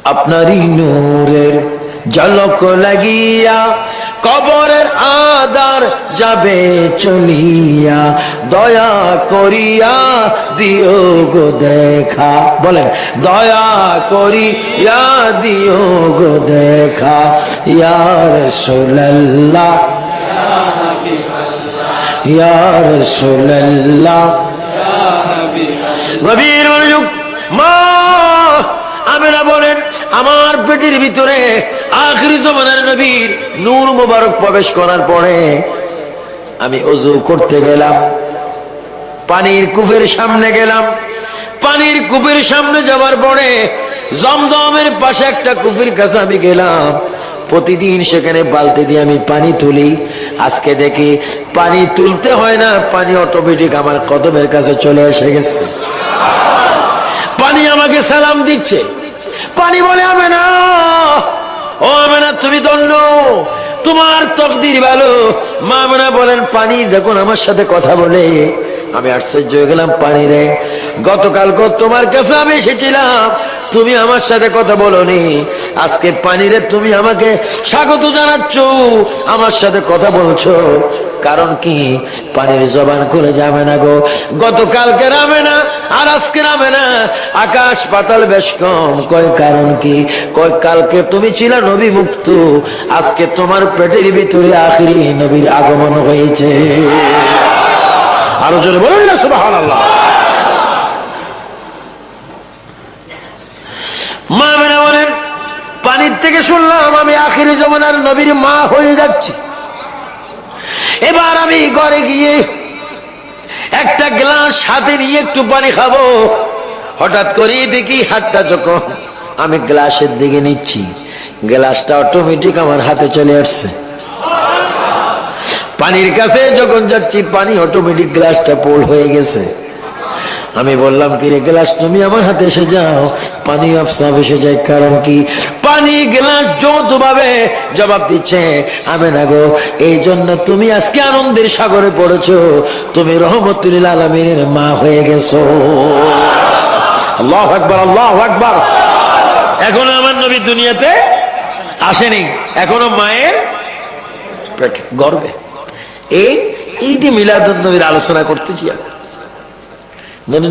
আপনারই নূরের ঝলক লাগিয়া কবরের আদার যাবে চলিয়া, দয়া করিয়া দিও গো দেখা। বলেন, দয়া করিয়া দিও গো দেখা। ইয়া রাসূলুল্লাহ ইয়া রাসূলুল্লাহ গভীর মনোযোগ। মা আমেনা বলেন, আমার পেটের ভিতরে আখিরি জামানার নবীর নূর মুবারক প্রবেশ করার পরে আমি ওযু করতে গেলাম, পানির কূপের সামনে গেলাম। পানির কূপের সামনে যাওয়ার পরে জমজমের পাশে একটা কূপের কাছে আমি গেলাম। প্রতিদিন সেখানে বালতি দিয়ে আমি পানি তুলি। আজকে দেখি পানি তুলতে হয় না, পানি অটোমেটিক আমার কদমের কাছে চলে এসে গেছে। পানি আমাকে সালাম দিচ্ছে। পানি বলে, আমেনা, ও আমেনা, তুমি ধন্য, তোমার তকদির ভালো। মা আমেনা বলেন, পানি যখন আমার সাথে কথা বলে আমি আশ্চর্য হয়ে গেলাম। পানি রে, গতকালকে তোমার কাছে আমি এসেছিলাম, তুমি আমার সাথে কথা বলোনি। আজকে পানি রে, তুমি আমাকে স্বাগত জানাচ্ছ, আমার সাথে কথা বলছো। কারণ কি? পানির জবান খুলে যাবে না গো। গতকালকে নামে না আর আজকে নামে না, আকাশ পাতাল বেশ কম। কয় কারণ কি? কয় কালকে তুমি ছিলা নবী মুক্ত, আজকে তোমার পেটের ভিতরে আখিরি নবীর আগমন হয়েছে। আরো জোরে বলুন না সুবহানাল্লাহ। মা মেনা বলেন, পানির থেকে শুনলাম আমি আখিরি জামানার নবীর মা হয়ে যাচ্ছি। এবার আমি ঘরে গিয়ে একটা গ্লাস হাতে নিয়ে একটু পানি খাবো। হঠাৎ করে দেখি হাতটা যখন আমি গ্লাসের দিকে নিচ্ছি, গ্লাসটা অটোমেটিক আমার হাতে চলে আসছে। পানির কাছে যখন যাচ্ছি, পানি অটোমেটিক গ্লাসটা পোল হয়ে গেছে। আমি বললাম, কি রে গ্লাস, তুমি আমার হাতে এসে যাও। পানি আফসাফ এসে যায়। কারণ কি? পানি গ্লাস যৌথভাবে জবাব দিচ্ছে, আমেনা গো, এই জন্য তুমি আজকে আনন্দের সাগরে পড়েছো, তুমি রহমতুল আলামিনের মা হয়ে গেছো। আল্লাহু আকবার, আল্লাহু আকবার। এখনো আমার নবী দুনিয়াতে আসেনি, এখনো মায়ের পেটে গর্ভে। এই যে মিলাদুন নবীর আলোচনা করতেছি,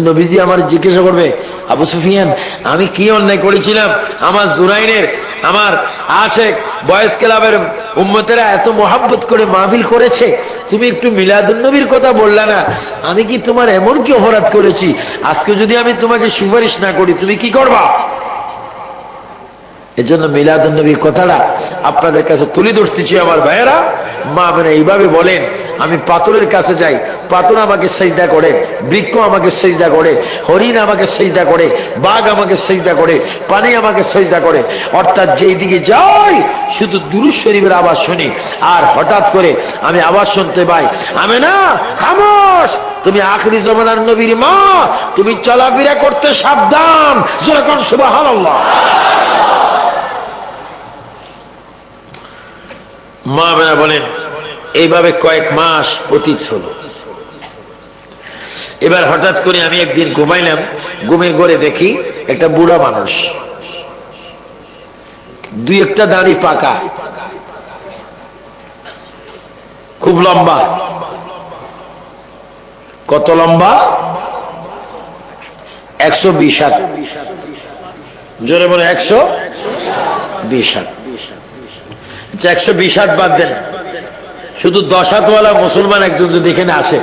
নবীজি আমার জিজ্ঞাসা করবে, আবু সুফিয়ান, আমি কি অন্যায় করেছিলাম? আমার জুরাইনের, আমার আশেক বয়েস ক্লাবের উম্মতেরা এত মোহাব্বত করে মাহফিল করেছে, তুমি একটু মিলাদুন নবীর কথা বললা না। আমি কি তোমার এমন কি অপরাধ করেছি? আজকে যদি আমি তোমাকে সুপারিশ না করি, তুমি কি করবা? এজন্য মিলাদুন নবীর কথাটা আপনাদের কাছে তুলে ধরতেছি আমার ভাইয়েরা। মা মানে এইভাবে বলেন, আমি পাথরের কাছে যাই, পাথর আমাকে সিজদা করে, বৃক্ষ আমাকে সিজদা করে, হরিণ আমাকে সিজদা করে, বাঘ আমাকে সিজদা করে, পানি আমাকে সিজদা করে। অর্থাৎ যেই দিকে যাই শুধু দুরূদ শরীফের আওয়াজ শুনি। আর হঠাৎ করে আমি আওয়াজ শুনতে পাই, আমেনা খামোশ, তুমি আখিরি জামানার নবীর মা, তুমি চলাফেরা করতে সাবধান। যখন সুবহানাল্লাহ। মা মেনা বলেন, এইভাবে কয়েক মাস অতীত হলো। এবার হঠাৎ করে আমি একদিন ঘুমাইলাম, ঘুমের ঘরে দেখি একটা বুড়া মানুষ, দুই একটা দাড়ি পাকা, খুব লম্বা। কত লম্বা? 120 হাত। জোরে বলে 120 হাত। 120 হাত বাদ দেন, শুধু 10 হাতওয়ালা মুসলমান একজন যদি এখানে আসে,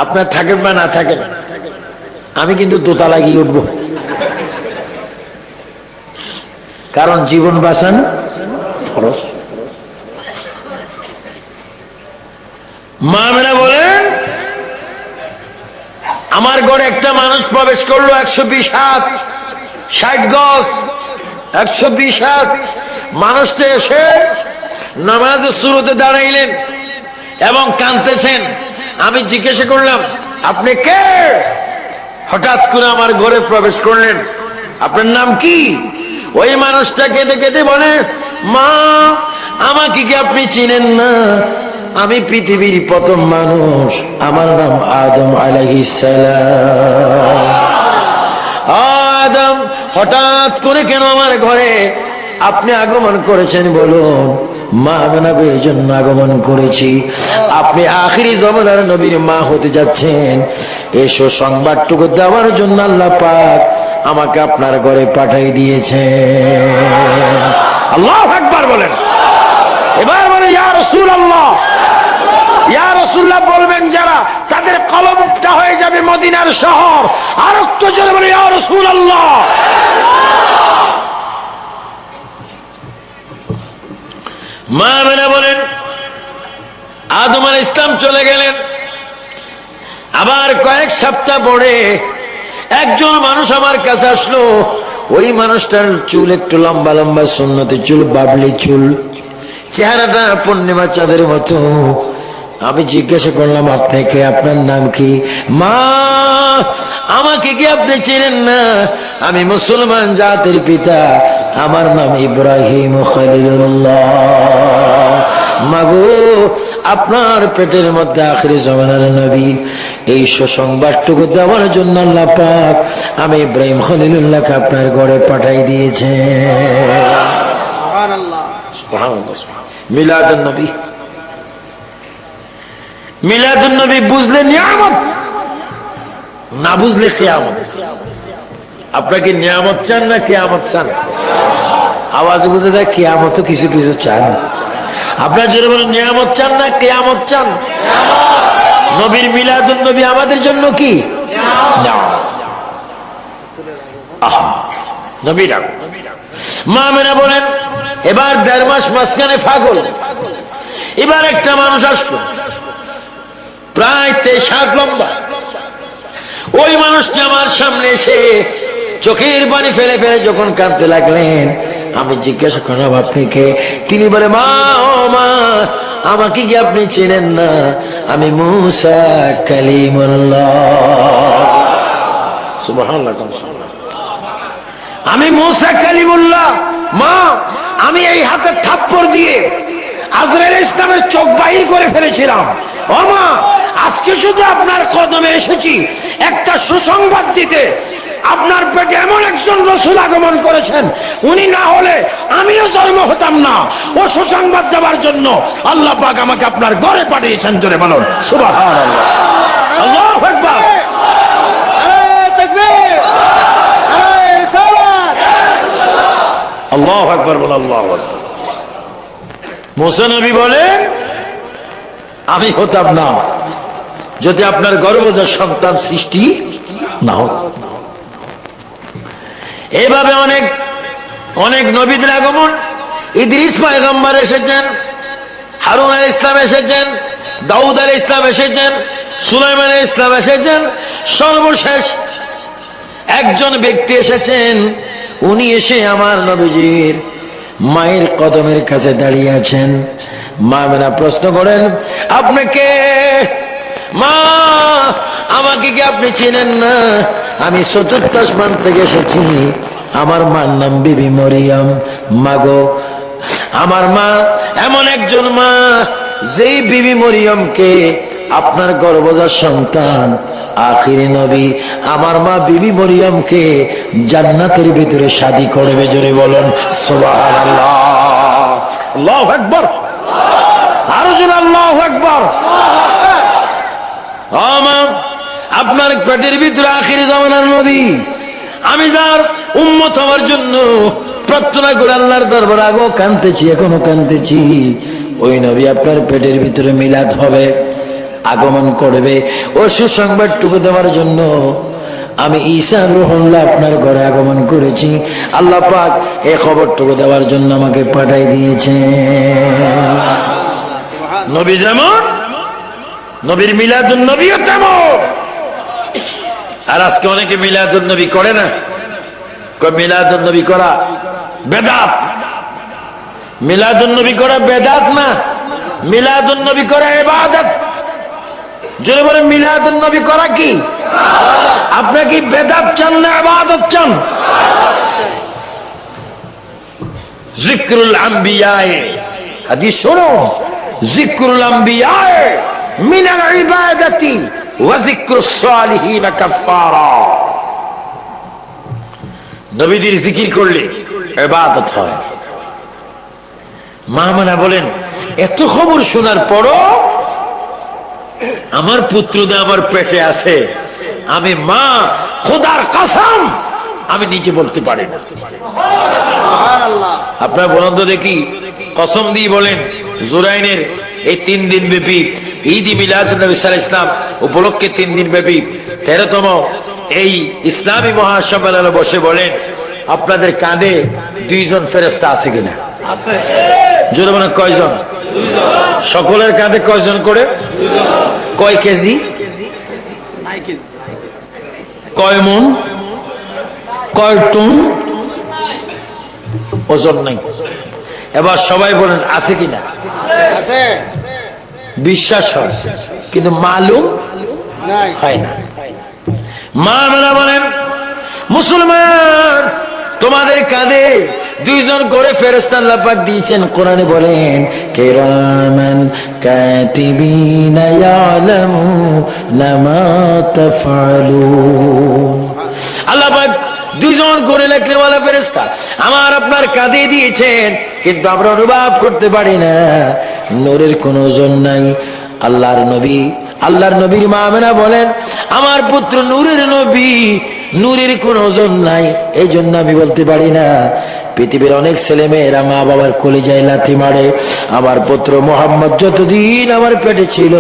আপনার থাকেন বা না থাকেন, আমি কিন্তু দোতলা গিয়ে উঠবো। কারণ জীবন বাঁচান ফরজ। মা মেরা বলেন, আমার ঘরে একটা মানুষ প্রবেশ করলো, 120 হাত, 60 গজ, 120 হাত। মানুষটা এসে নামাজের শুরুতে দাঁড়াইলেন এবং কাঁদতেছেন। আমি জিজ্ঞাসা করলাম, আপনি কে? হঠাৎ করে আমার ঘরে প্রবেশ করলেন, আপনার নাম কি? ওই মানুষটা কেঁদে কেঁদে বলে, মা, আমাকে কি আপনি চিনেন না? আমি পৃথিবীর প্রথম মানুষ, আমার নাম আদম আলাইহিস সালাম। আদম, হঠাৎ করে কেন আমার ঘরে আপনি আগমন করেছেন বলুন? মা আমেনাকে এই জন্য আগমন করেছি, আপনি আখিরি জমানার নবীর মা হতে যাচ্ছেন, এসো সংবাদটুকু দেওয়ার জন্য আল্লাহ পাক আমাকে আপনার ঘরে পাঠিয়ে দিয়েছেন। আল্লাহু আকবার বলেন। এবার বলে ইয়া রাসূলুল্লাহ, ইয়া রাসূলুল্লাহ বলবেন যারা, তাদের কলবটা হয়ে যাবে মদিনার শহর। আর একটু জোরে বলে ইয়া রাসূলুল্লাহ। মা আমেনা বলেন আদম আলাইহিস সালাম চলে গেলেন, আবার কয়েক সপ্তাহ পরে একজন মানুষ আমার কাছে আসলো। ওই মানুষটার চুল একটু লম্বা লম্বা, সুন্নতি চুল, বাবলি চুল, চেহারাটা পূর্ণিমা চাঁদের মতো। আমি জিজ্ঞাসা করলাম আপনি কে, আপনার নাম কি? মা, আমাকে কি আপনি চেনেন না? আমি মুসলমান জাতির পিতা, আমার নাম ইব্রাহিম খলিলুল্লাহ। মাগো, আপনার পেটের মধ্যে আখিরি জমানার নবী, এই সুসংবাদটুকু দেওয়ার জন্য আল্লাহ পাক আমি ইব্রাহিম খলিলুল্লাহকে আপনার ঘরে পাঠাই দিয়েছে। সুবহানাল্লাহ, সুবহানাল্লাহ। মিলাদুন নবী, মিলাদুন নবী বুঝলে নিয়ামত, না বুঝলে কিয়ামত। আপনাকে নিয়ামত চান না কিয়ামত চান? আওয়াজ বুঝে যায় কিয়ামত কিছু কিছু চান। আপনার জন্য বলেন নিয়ামত চান না কিয়ামত চান? নবীর মিলাদুন নবী আমাদের জন্য কি নবীর আগমন। মা আমেনা বলেন এবার 1.5 মাস মাঝখানে ফাগল, এবার একটা মানুষ আসলো প্রায় 23 হাত লম্বা। ওই মানুষটি আমার সামনে এসে চোখের পানি ফেলে ফেলে যখন কাঁদতে লাগলেন, আমি জিজ্ঞাসা করলাম আপনি কে? তিনি বলে মা, ও মা, আমাকে কি আপনি চেনেন না? আমি মুসা কালিমুল্লাহ। সুবহানাল্লাহ। আমি মুসা কালিমুল্লাহ। মা, আমি এই হাতে থাপ্পড় দিয়ে আজরাইল ইসলামের চোখ বাহির করে ফেলেছিলাম। ও মা, আজকে শুধু আপনার কদমে এসেছি একটা সুসংবাদ দিতে। আপনার পেটে এমন একজন রাসূল আগমন করেছেন, উনি না হলে আমিও জন্ম হতাম না। ও সুসংবাদ দেওয়ার জন্য আল্লাহ পাক আমাকে আপনার ঘরে পাঠিয়েছেন। জোরে বলুন সুবহানাল্লাহ। আল্লাহু আকবার। আল্লাহু আকবার বল। আল্লাহু আকবার। মুসা নবী বলেন আমি হতাম না যদি আপনার গর্ভজাত সন্তান সৃষ্টি না হতো। এভাবে অনেক অনেক নবীদের আগমন। ইদ্রিস পয়গম্বর এসেছেন, হারুন আলাইহিস সালাম এসেছেন, দাউদ আলাইহিস সালাম এসেছেন, সুলাইমান আলাইহিস সালাম এসেছেন। সর্বশেষ একজন ব্যক্তি এসেছেন, উনি এসে আমার নবীজির মায়ের কদমের কাছে দাঁড়িয়ে আছেন। মা আমেনা প্রশ্ন করেন আপনি কে? মা, আমাকে কি আপনি চেনেন না? আমি ৪র্থ আসমান থেকে এসেছি, আমার মার নাম বিবি মরিয়ম। মাগো, আমার মা এমন একজন মা যেই বিবি মরিয়মকে আপনার গর্ভজাত সন্তান আখিরি নবী আমার মা বিবি মরিয়মকে জান্নাতের ভিতরে শাদী করবে। জোরে বলুন সুবহানাল্লাহ। আল্লাহু আকবার। আরো জোরে আল্লাহু আকবার। আপনার পেটের ভিতরে আখিরি জামানার নবী, আমি যার উম্মত হওয়ার জন্য প্রার্থনা করে আল্লাহর দরবারে আগেও কাঁদতেছি, এখনো কাঁদতেছি। ওই নবী আপনার পেটের ভিতরে মিলাদ হবে, আগমন করবে। ও সুসংবাদটুকু দেওয়ার জন্য আমি ঈসা রুহুল্লাহ আপনার ঘরে আগমন করেছি। আল্লাহ পাক এই খবরটুকু দেওয়ার জন্য আমাকে পাঠাই দিয়েছে। নবী যেমন, নবীর মিলাদুন নবীও তেমন। আর আজকে অনেকে মিলাদুন নবী করে না। মিলাদুন নবী করা বেদাত। মিলাদুন নবী করা বেদাত না, মিলাদুন নবী করা ইবাদত। যদি বলে মিলাদুন নবী করা কি? আপনার কি বেদাত চান না ইবাদত চান? যিকরুল আম্বিয়ায়ে, হাদিস শোনো, যিকরুল আম্বিয়ায়ে মিনাল ইবাদাতি ওয়া যিকরুস সালিহিন কাফারা। নবীজির জিকির করলে ইবাদত হয়। মা মানা বলেন, এত খবর শোনার পরও আমার পুত্রদা আমার পেটে আছে, আমি মা খোদার কসম আমি নিজে বলতে পারি না। আপনার বলুন তো দেখি, কসম দিয়ে বলেন, জুরাইনের এই 3 দিন ব্যাপী ঈদ মিলাদুন নবী সাল্লাল্লাহু আলাইহি ওয়াসাল্লাম উপলক্ষে 3 দিন ব্যাপী 13তম এই ইসলামী মহাসম্মেলনে বসে বলেন, আপনাদের কাঁধে 2 জন ফেরেশতা আছে কিনা? আছে। জোরে বলেন, কয়জন? 2 জন। সকলের কাঁধে কয়জন করে? 2 জন। কয় কেজি? 9 কেজি। কয় মন? কয় টন? ওজন নাই। এবার সবাই বলেন আছে কিনা? আছে। বিশ্বাস হয় কিন্তু মালুম হয় না। মা মেলা বলেন, মুসলমান তোমাদের কাঁধে 2 জন করে ফেরেশতা আল্লাহ পাক দিয়েছেন। কোরআনে বলেন, কিরামান কাতিবিনা ইয়ালামুনা মা তাফআলুন। আল্লাহ পাক 2 জন করে লেখনেওয়ালা ফেরেশতা আমার আপনার কাঁধে দিয়েছেন, কিন্তু আমরা অনুভব করতে পারি না। নূরের কোনো ওজন নাই। আল্লাহর নবীর মা আমেনা বলেন, আমার পুত্র নূরের নবী, নূরের কোনো ওজন নাই, এই জন্য আমি বলতে পারি না। পৃথিবীর অনেক ছেলে মেয়েরা মা বাবার কলিজায় লাথি মারে, আমার পুত্র মুহাম্মদ যতদিন আমার পেটে ছিল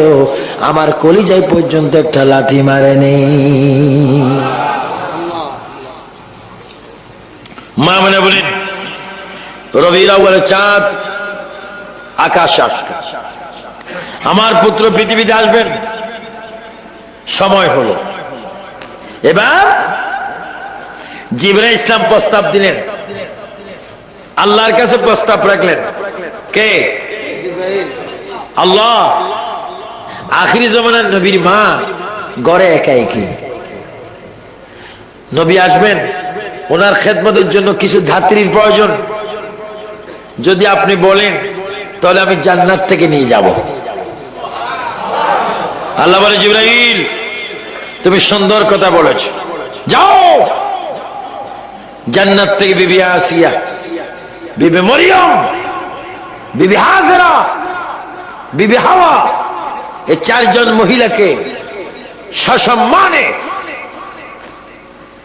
আমার কলিজায় পর্যন্ত একটা লাথি মারেনি। মা মানে বলেন, রবিউল আউয়ালে চাঁদ আকাশে আসবে, আমার পুত্র পৃথিবীতে আসবেন, সময় হলো। এবার জিবরাইল ইসলাম প্রস্তাব দিলেন, আল্লাহর কাছে প্রস্তাব রাখলেন। কে? আল্লাহ। আখিরি জামানার নবীর মা গড়ে একা একই, নবী আসবেন, ওনার খেদমতের জন্য কিছু ধাত্রীর প্রয়োজন। যদি আপনি বলেন তাহলে আমি জান্নাত থেকে নিয়ে যাব। আল্লাহ বলে, জিবরাইল তুমি সুন্দর কথা বলেছ, যাও জান্নাত থেকে বিবি আসিয়া, বিবি মরিয়ম, বিবি হাজেরা, বিবি হাওয়া, এই 4 জন মহিলাকে সসম্মানে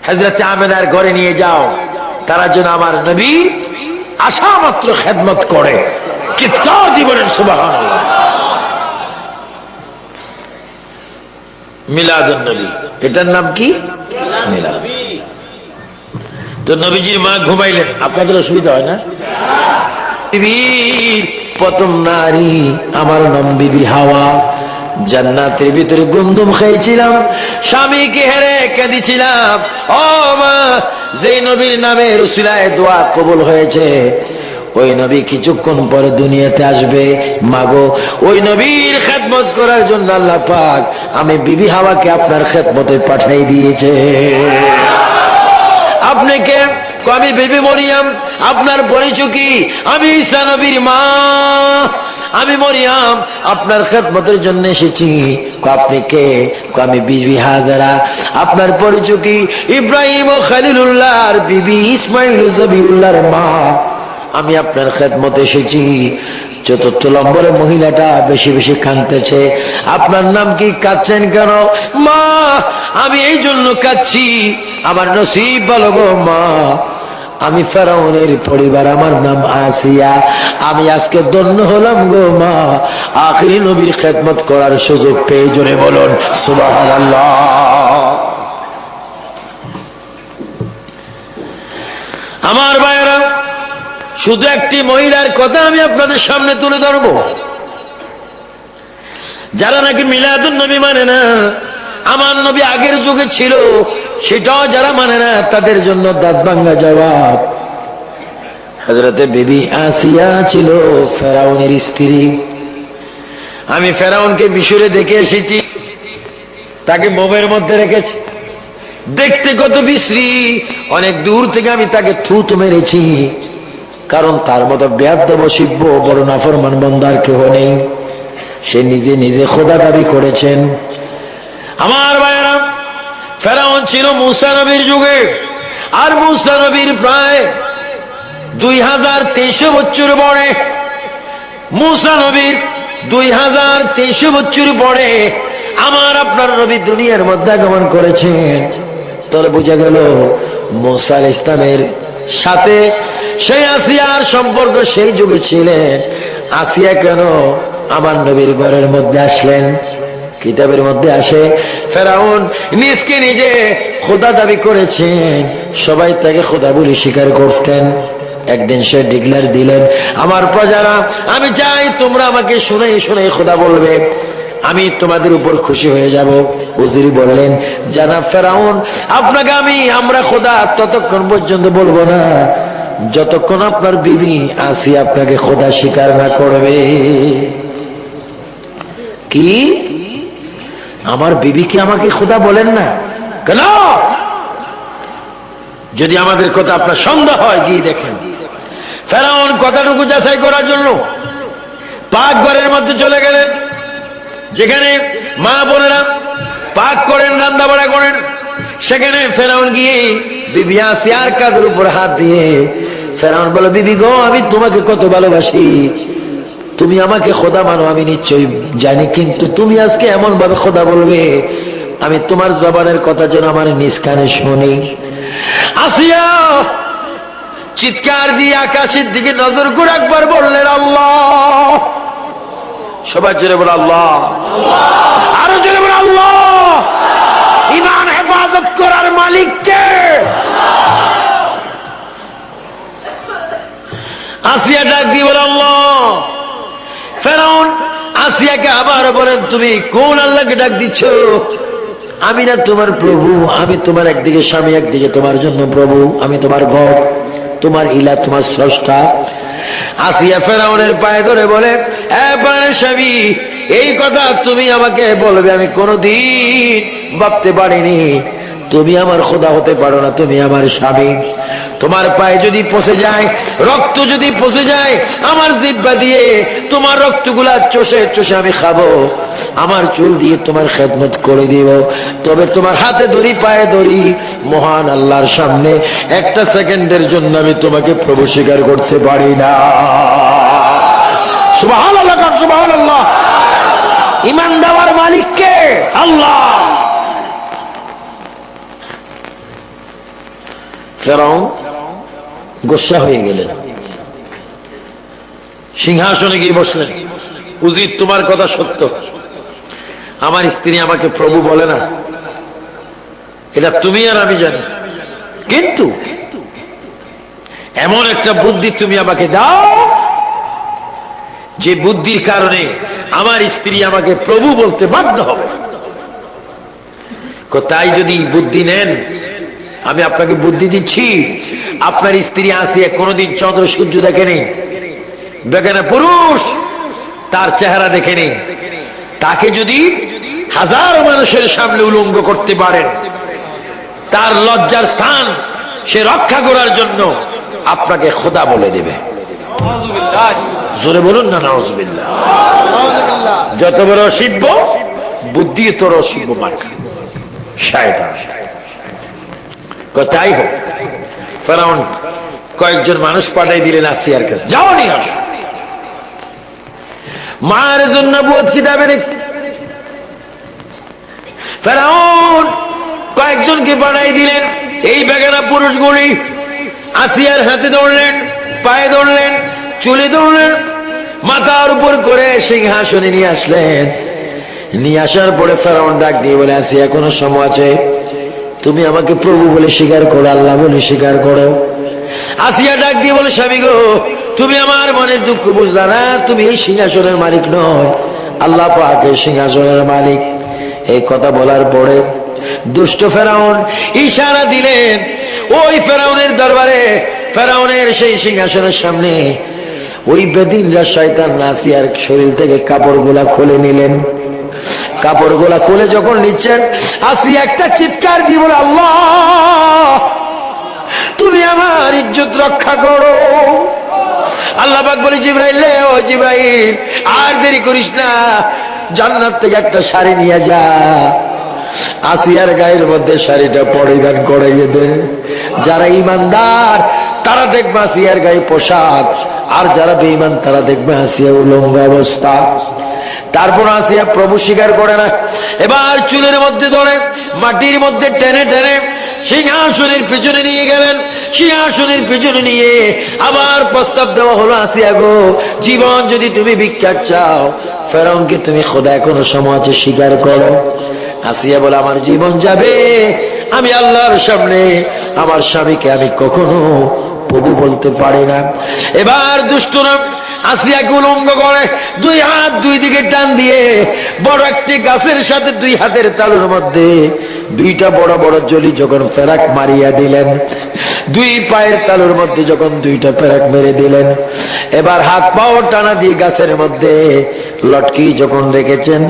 হযরত আমেনার ঘরে নিয়ে যাও, তারা যেন আমার নবী আসা মাত্র খেদমত করে। চিৎকার দিয়ে বলেন সুবহানাল্লাহ। মিলাদুন নবী, এটার নাম কি? মিলাদ। তো নবীজির মা ঘুমাইলেন, আপনাদের অসুবিধা হয় না? পৃথিবীর প্রথম নারী আমার নাম বিবি হাওয়া। জান্নাতের ভিতরে গন্ধম খেয়েছিলাম, স্বামীকে হেরে কেঁদেছিলাম। ও মা, যে নবীর নামে রসুলায় দোয়া কবুল হয়েছে, ওই নবী কিছুক্ষণ পরে দুনিয়াতে আসবে। মাগো, ওই নবীর খেদমত করার জন্য আল্লাহ পাক আমি বিবি হাওয়াকে আপনার খেদমতে পাঠাই দিয়েছে। আপনি কে? আমি বিবি মরিয়ম। আপনার পরিচয় কি? আমি ঈসা নবীর মা, আমি মরিয়ম, আপনার খেদমতের জন্য এসেছি। আপনি কে? আমি বিবি হাজেরা। আপনার পরিচয় কি? ইব্রাহিম ও খলিলুল্লাহর বিবি, ইসমাইল ও জবিউল্লাহর মা, আমি আপনার খেদমতে এসেছি। 4র্থ নম্বরে মহিলাটা বেশি বেশি কাঁদতেছে। আপনার নাম কি? কাঁদছেন কেন? মা, আমি এই জন্য কাঁদছি, আমার নসিব ভালো গো মা, আমি ফেরাউনের পরিবার, আমার নাম আসিয়া, আমি আজকে ধন্য হলাম গো মা, আখিরি নবীর খেদমত করার সুযোগ পেয়ে। জোরে বলুন সুবহানাল্লাহ। আমার ভাইয়েরা, শুধু একটি মহিলার কথা আমি আপনাদের সামনে তুলে ধরব, যারা নাকি মিলাদুন নবী মানে না, আমার নবী আগের যুগে ছিল সেটাও যারা মানে না, তাদের জন্য দাঁত ভাঙ্গা জবাব। হযরতে বিবি আসিয়া ছিল ফেরাউনের স্ত্রী। আমি ফেরাউনকে মিশরে দেখে এসেছি, তাকে মোমের মধ্যে রেখেছি, দেখতে কত বিশ্রী, অনেক দূর থেকে আমি তাকে থুতু মেরেছি, কারণ তার মতো বেয়াদব শিব্য বড় নাফরমান বান্দার কেউ নেই। সে নিজে নিজে খোদা দাবি করেছেন। আমার ভাইয়েরা, ফেরাউন ছিল মূসা নবীর যুগে, আর মূসা নবীর প্রায় 2300 বছর পরে, মূসা নবীর 2300 বছর পরে আমার আপনার নবী দুনিয়ার মধ্যে আগমন করেছেন। তাহলে বোঝা গেল মূসা আলাইহিস ইসলামের সাথে সেই আসিয়ার সম্পর্ক সেই যুগে ছিলেন। আসিয়া কেন আমার নবীর ঘরের মধ্যে আসলেন? কিতাবের মধ্যে আসে ফেরাউন নিজকে নিজে খোদা দাবি করেছেন, সবাই তাকে খোদা বলে স্বীকার করতেন। একদিন সে ডিক্লেয়ার দিলেন, আমার প্রজারা আমি চাই তোমরা আমাকে শুনে শুনে খোদা বলবে, আমি তোমাদের উপর খুশি হয়ে যাব। উজির বললেন, জানাব ফেরাউন আপনাকে আমরা খোদা ততক্ষণ পর্যন্ত বলবো না যতক্ষণ আপনার বিবি আসিয়া আপনাকে খোদা স্বীকার না করবে। কি আমার বিবিকে আমাকে খোদা বলেন না কেন? যদি আমাদের কথা আপনার সন্দেহ হয় গিয়ে দেখেন। ফেরাউন কথাটুকু যাচাই করার জন্য পাক ঘরের মধ্যে চলে গেলেন, যেখানে মা বোনেরা পাক করেন, রান্না বাড়া করেন। সেখানে ফেরাউন গিয়ে বিবি আসিয়ার কাঁধের উপর হাত দিয়ে ফেরাউন বলে, বিবি গো আমি তোমাকে কত ভালোবাসি, তুমি আমাকে খোদা মানো আমি নিশ্চয়ই জানি, কিন্তু তুমি আজকে এমন ভাবে খোদা বলবে আমি তোমার জবানের কথা যেন আমার নিজ কানে শুনি। আসিয়া চিৎকার দিয়ে আকাশের দিকে নজর করে একবার বললেন আল্লাহ। সবাই জোরে বলে আল্লাহ, আরো জোরে বলে আল্লাহ। ঈমান হেফাজত করার মালিক কে? আসিয়া ডাক দিয়ে বলে আল্লাহ। ফেরাউন আসিয়াকে আবার বলেন, তুমি কোন আল্লাহকে ডাক দিচ্ছ? আমি না তোমার প্রভু, আমি তোমার একদিকে স্বামী একদিকে তোমার জন্য প্রভু, আমি তোমার গড, তোমার ইলা, তোমার স্রষ্টা। আসিয়া ফেরাউনের পায়ে ধরে বলে, প্রাণের স্বামী এই কথা তুমি আমাকে বলবে আমি কোনোদিন ভাবতে পারিনি। তুমি আমার খোদা হতে পারো না, তুমি আমার স্বামী। তোমার পায়ে যদি পচে যায়, রক্ত যদি পচে যায় আমার জিহ্বা দিয়ে, তোমার রক্তগুলা চষে চষে আমি খাবো, আমার চুল দিয়ে তোমার খেদমত করে দিব। তবে তোমার হাতে ধরি পায়ে ধরি মহান আল্লাহর সামনে একটা সেকেন্ডের জন্য আমি তোমাকে প্রভু স্বীকার করতে পারি না। সুবহানাল্লাহ, সুবহানাল্লাহ। ঈমান দেওয়ার মালিক কে? আল্লাহ। ফেরাউন গোসা হয়ে গেলেন, সিংহাসনে গিয়ে বসলেন। উজির তোমার কথা সত্য, আমার স্ত্রী আমাকে প্রভু বলে না, এটা তুমি আর আমি জানি, কিন্তু এমন একটা বুদ্ধি তুমি আমাকে দাও যে বুদ্ধির কারণে আমার স্ত্রী আমাকে প্রভু বলতে বাধ্য হবে। তাই যদি বুদ্ধি নেন, আমি আপনাকে বুদ্ধি দিচ্ছি। আপনার স্ত্রী আসিয়া কোনোদিন চন্দ্র সূর্য দেখেনি, বেগানা পুরুষ তার চেহারা দেখেনি। তাকে যদি হাজারো মানুষের সামনে উলঙ্গ করতে পারেন, তার লজ্জার স্থান সে রক্ষা করার জন্য আপনাকে খোদা বলে দেবে। জোরে বলুন না নাউজুবিল্লাহ। যত বড় শিব্য বুদ্ধি তোর শিব্য মার্কা শয়তান। তাই হোক, ফেরাউন কয়েকজন মানুষ পাঠাই দিলেন আসিয়ার কাছে, যাও নিয়ে আসো। মায়ের জন্য বোধ কিতাবে ফেরাউন কয়েকজনকে পাঠাই দিলেন। এই বেগানা পুরুষগুলি আসিয়ার হাতে ধরলেন, পায়ে ধরলেন, চুলে ধরলেন, মাথার উপর করে সিংহাসনে নিয়ে আসলেন। নিয়ে আসার পরে ফেরাউন ডাক দিয়ে বলে, আসিয়া কোনো সময় আছে, তুমি আমাকে প্রভু বলে স্বীকার করো, আল্লাহ বলে স্বীকার করো। আসিয়া ডাক দিয়ে বলে, স্বামী গো তুমি আমার মনের দুঃখ বুঝলা না, তুমি এই সিংহাসনের মালিক নয়, আল্লাহ পাক এই সিংহাসনের মালিক। এই কথা বলার পরে দুষ্ট ফেরাউন ইশারা দিলেন ওই ফেরাউনের দরবারে, ফেরাউনের সেই সিংহাসনের সামনে ওই বেদিনরা শয়তান আসিয়ার শরীর থেকে কাপড়গুলা খুলে নিলেন। কাপড়গুলা খুলে যখন নিচ্ছেন, আসিয়া একটা চিৎকার দিয়ে বলে, আল্লাহ তুমি আমার ইজ্জত রক্ষা করো। আল্লাহ পাক বলে, জিবরাইল ও জিবরাইল আর দেরি করিস না, জান্নাত থেকে একটা শাড়ি নিয়ে যা, আসিয়ার গায়ের মধ্যে শাড়িটা পরিধান করে দে। যারা ঈমানদার তারা দেখবে আসিয়ার গায়ে পোশাক, আর যারা বেঈমান তারা দেখবে আসিয়া উলঙ্গ অবস্থা। তারপর আসিয়া প্রভু স্বীকার করে না, এবার চুলের মধ্যে ধরে মাটির মধ্যে টেনে টেনে সিংহাসনের পিছনে নিয়ে গেলেন। সিংহাসনের পিছনে নিয়ে আবার প্রস্তাব দেওয়া হলো, আসিয়া গো, জীবন যদি তুমি ভিক্ষা চাও, ফেরাউনকে তুমি খোদা এখনো সময় আছে, স্বীকার করো। আসিয়া বলে, আমার জীবন যাবে, আমি আল্লাহর সামনে আমার স্বামীকে আমি কখনো প্রভু বলতে পারি না। এবার দুষ্টরা আসিয়াকে উলঙ্গ করে, দুই হাত দুই দিকে টান দিয়ে বড় একটি গাছের সাথে দুই হাতের তালুর মধ্যে দুইটা বড় বড় জলি যখন ফেরাক মারিয়া দিলেন, দুই পায়ের তালুর মধ্যে যখন দুইটা ফেরাক মেরে দিলেন, এবার হাত পাও টানা দিয়ে গাছের মধ্যে লটকি যখন রেখেছেন,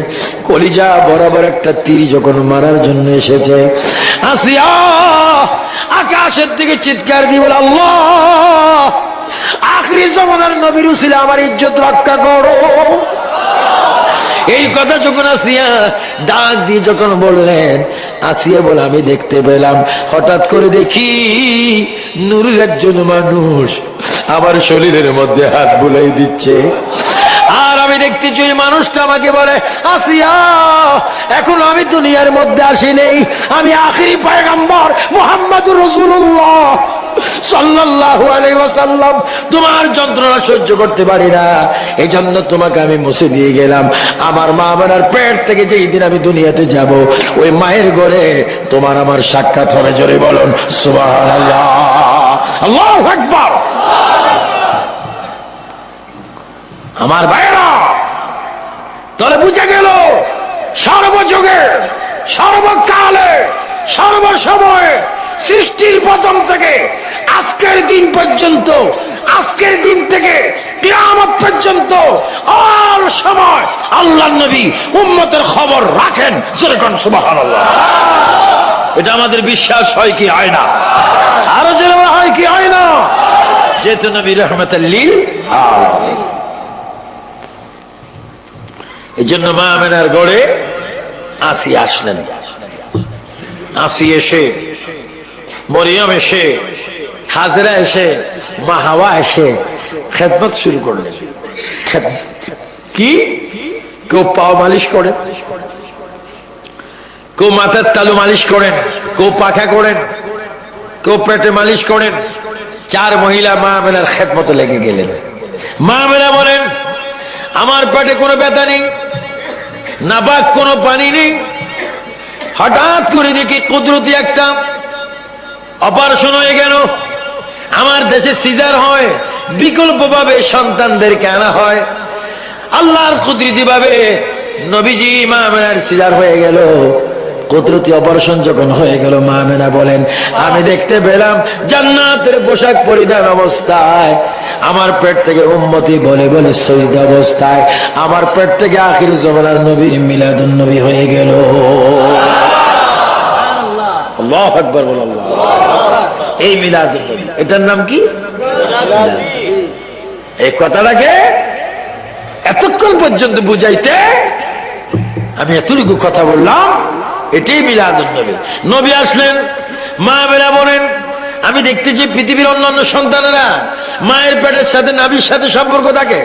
কলিজা বরাবর একটা তীর যখন মারার জন্য এসেছে, আসিয়া আকাশের দিকে চিৎকার দিয়ে বলে, আল্লাহ, আখিরি জামানার নবীর উসিলা আমার ইজ্জত রক্ষা করো। এই কথা যখন আসিয়া ডাক দিয়ে যখন বললেন, আসিয়া বলে, আমি দেখতে পেলাম, হঠাৎ করে দেখি নূরের একজন মানুষ আমার শরীরের মধ্যে হাত বুলাই দিচ্ছে, আর আমি দেখতেছি ওই মানুষটা আমাকে বলে, আসিয়া, এখন আমি দুনিয়ার মধ্যে আসি নেই, আমি আখিরি পয়গম্বর মুহাম্মদুর রাসূলুল্লাহ সাল্লাল্লাহু আলাইহি ওয়াসাল্লাম, তোমার যন্ত্রণা সহ্য করতে পারি না, এই জন্য তোমাকে আমি মুছে দিয়ে গেলাম। আমার মা আমার পেট থেকে যেই দিন আমি দুনিয়াতে যাব, ওই মায়ের ঘরে তোমার আমার সাক্ষাৎ হবে। জোরে বলুন সুবহানাল্লাহ, আল্লাহু আকবার। আমার ভাইরা, তাহলে বুঝে গেল সর্বযুগে, সর্বকালে, সর্বসময়ে, সৃষ্টির প্রথম থেকে আজকের দিন পর্যন্ত, আজকের দিন থেকে কিয়ামত পর্যন্ত আর সময় আল্লাহর নবী উম্মতের খবর রাখেন। যেরকম সুবহানাল্লাহ, এটা আমাদের বিশ্বাস হয় কি হয় না? আরো যেরকম হয় কি হয় না? যেহেতু নবী রাহমাতাল লিল আলামিন। এই জন্য মা আমেনার গড়ে আসিয়া আসলেন। আসিয়া এসে, মরিয়ম এসে, হাজরা এসে, মা হাওয়া এসে খেদমত শুরু করলেন। কি? কেউ পাও মালিশ করেন, কেউ মাথার তালু মালিশ করেন, কেউ পাখা করেন, কেউ পেটে মালিশ করেন। চার মহিলা মা আমেনার খেদমতে লেগে গেলেন। মা আমেনা বলেন, আমার পেটে কোনো ব্যথা নেই, নাপাক কোনো পানি নেই, হঠাৎ করে দেখি কুদরতি একটা অপারেশন হয়ে গেল। আমার দেশে সিজার হয়, বিকল্প ভাবে সন্তানদেরকে আনা হয়, আল্লাহর কুদরতি ভাবে নবীজি মা আমেনার সিজার হয়ে গেল। কুদরতি অপারেশন যখন হয়ে গেল, মা আমেনা বলেন, আমি দেখতে পেলাম জান্নাতের পোশাক পরিধান অবস্থায় আমার পেট থেকে উম্মতি বলে বলে সজদা অবস্থায় আমার পেট থেকে আখির জামানার নবীর মিলাদুন নবী হয়ে গেল। আল্লাহু আকবার, বল আল্লাহ। এই মিলাদুন নবী, এটার নাম কি? এই কথাটাকে এতক্ষণ পর্যন্ত বুঝাইতে আমি এতটুকু কথা বললাম, এটাই মিলাদুন নবী। নবী আসলেন, মা বেরা বলেন, আমি দেখতেছি পৃথিবীর অন্যান্য সন্তানেরা মায়ের পেটের সাথে নাভির সাথে সম্পর্ক থাকে।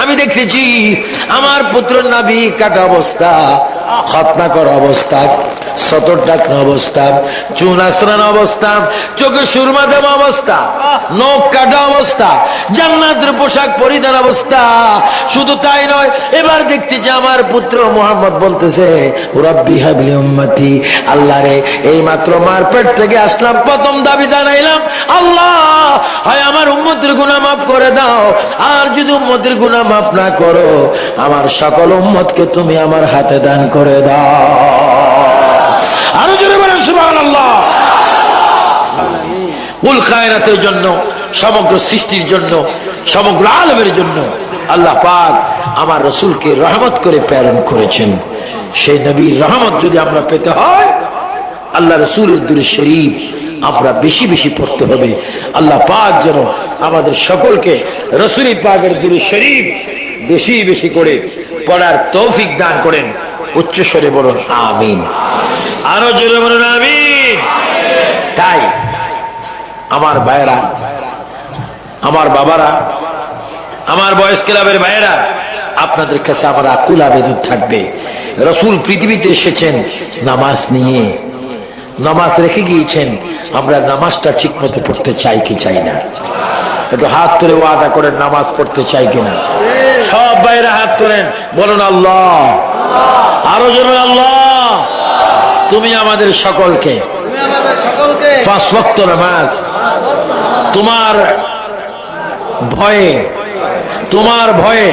আমি দেখতেছি আমার পুত্র নাভি কাটা অবস্থা, খতনা করা অবস্থা, সতর টাকনা অবস্থা, চুন আশ্রান অবস্থা, চোখে সুরমা দেওয়া অবস্থা, নখ কাটা অবস্থা, জান্নাতের পোশাক পরিধান অবস্থা। শুধু তাই নয়, এবার দেখতেছি আমার পুত্র মুহাম্মদ বলতেছে, রাব্বি হাবলি উম্মতি, আল্লাহ রে, এই মাত্র মার পেট থেকে আসলাম, প্রথম দাবি জানাইলাম, আল্লাহ হয় আমার উম্মতের গুনাহ মাফ করে দাও, আর যদি উম্মতের গুনাহ মাফ না করো, আমার সকল উম্মতকে তুমি আমার হাতে দান করে দাও। আরো জোরে বলেন সুবহানাল্লাহ। কুল কায়নাতের জন্য, সমগ্র সৃষ্টির জন্য, সমগ্র আলমের জন্য আল্লাহ পাক আমার রাসূলকে রহমত করে প্রেরণ করেছেন। সেই নবীর রহমত যদি আমরা পেতে হয়, আল্লাহ রাসূলের দুরূদ শরীফ আমরা বেশি বেশি পড়তে হবে। আল্লাহ পাক যেন আমাদের সকলকে রাসূল পাকের দুরূদ শরীফ বেশি বেশি করে পড়ার তৌফিক দান করেন। উচ্চ স্বরে বলুন আমিন। আরো জোরে বলুন আমিন। তাই আমার ভাইয়েরা, আমার বাবারা, আমার বয়স ক্লাবের ভাইয়েরা, আপনাদের কাছে আমার আকুল আবেদন থাকবে, রাসূল পৃথিবীতে এসেছেন নামাজ নিয়ে, নামাজ রেখে গিয়েছেন, আমরা নামাজটা ঠিক মতো পড়তে চাই কি চাই না? একটু হাত তুলে ওয়াদা করেন নামাজ পড়তে চাই কিনা? সব ভাইয়েরা হাত তোলেন, বলুন আল্লাহ, আরো জোরে আল্লাহ। তুমি আমাদের সকলকে পাঁচ ওয়াক্ত নামাজ তোমার ভয়ে, তোমার ভয়ে,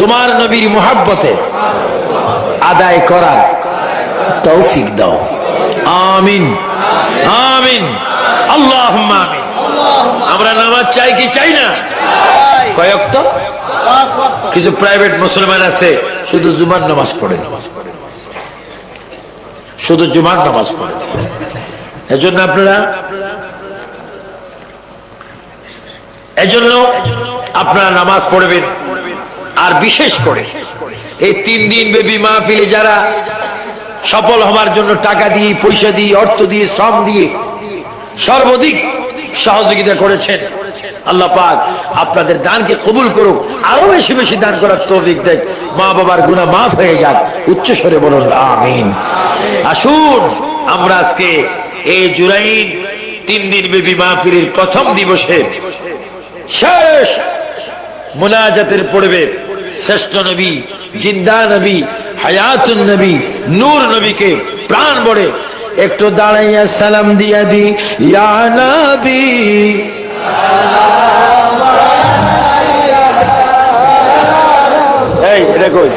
তোমার নবীর মুহাব্বতে আদায় করার তৌফিক দাও। আমিন আমিন আল্লাহুম্মা আমিন। আমরা নামাজ চাই কি চাই না? কয় ওয়াক্ত? কিছু প্রাইভেট মুসলমান আছে শুধু জুমার নামাজ পড়ে, শুধু জুমার নামাজ পড়ে। এজন্য আপনারা নামাজ পড়বেন। আর বিশেষ করে এই 3 দিন ব্যাপী মাহফিলে যারা সফল হওয়ার জন্য টাকা দিয়ে, পয়সা দিয়ে, অর্থ দিয়ে, শ্রম দিয়ে সর্বাধিক সহযোগিতা করেছেন, আল্লাহ পাক আপনাদের দানকে কবুল করুক, আরো বেশি বেশি দান করার তৌফিক দেন, মা বাবার গুনাহ মাফ হয়ে যাক। উচ্চ স্বরে বলুন আমিন। আসুন আমরা আজকে এই জুরাইন 3 দিন ব্যাপী মাহফিলের প্রথম দিবসে শেষ মুনাজাতের পড়বে শ্রেষ্ঠ নবী, জিন্দা নবী, হায়াতুন নবী, নূর নবীকে প্রাণ ভরে একটু দাঁড়াইয়া সালাম দিয়া দি, ইয়া নবী এই এটা কই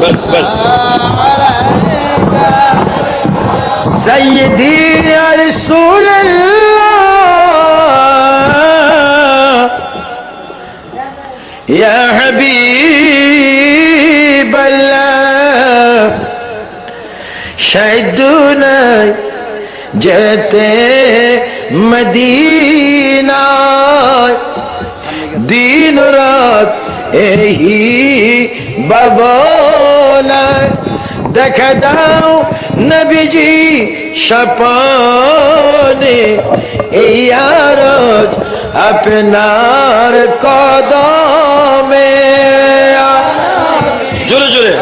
बस बस सय्यदी या रसूल अल्लाह या हबीब अल्लाह शहीदुना जेते मदीना दिन रात यही বাবনা দেখা দাও নবীজি স্বপনে, এই আরজ আপনার কদমে। জোরে জোরে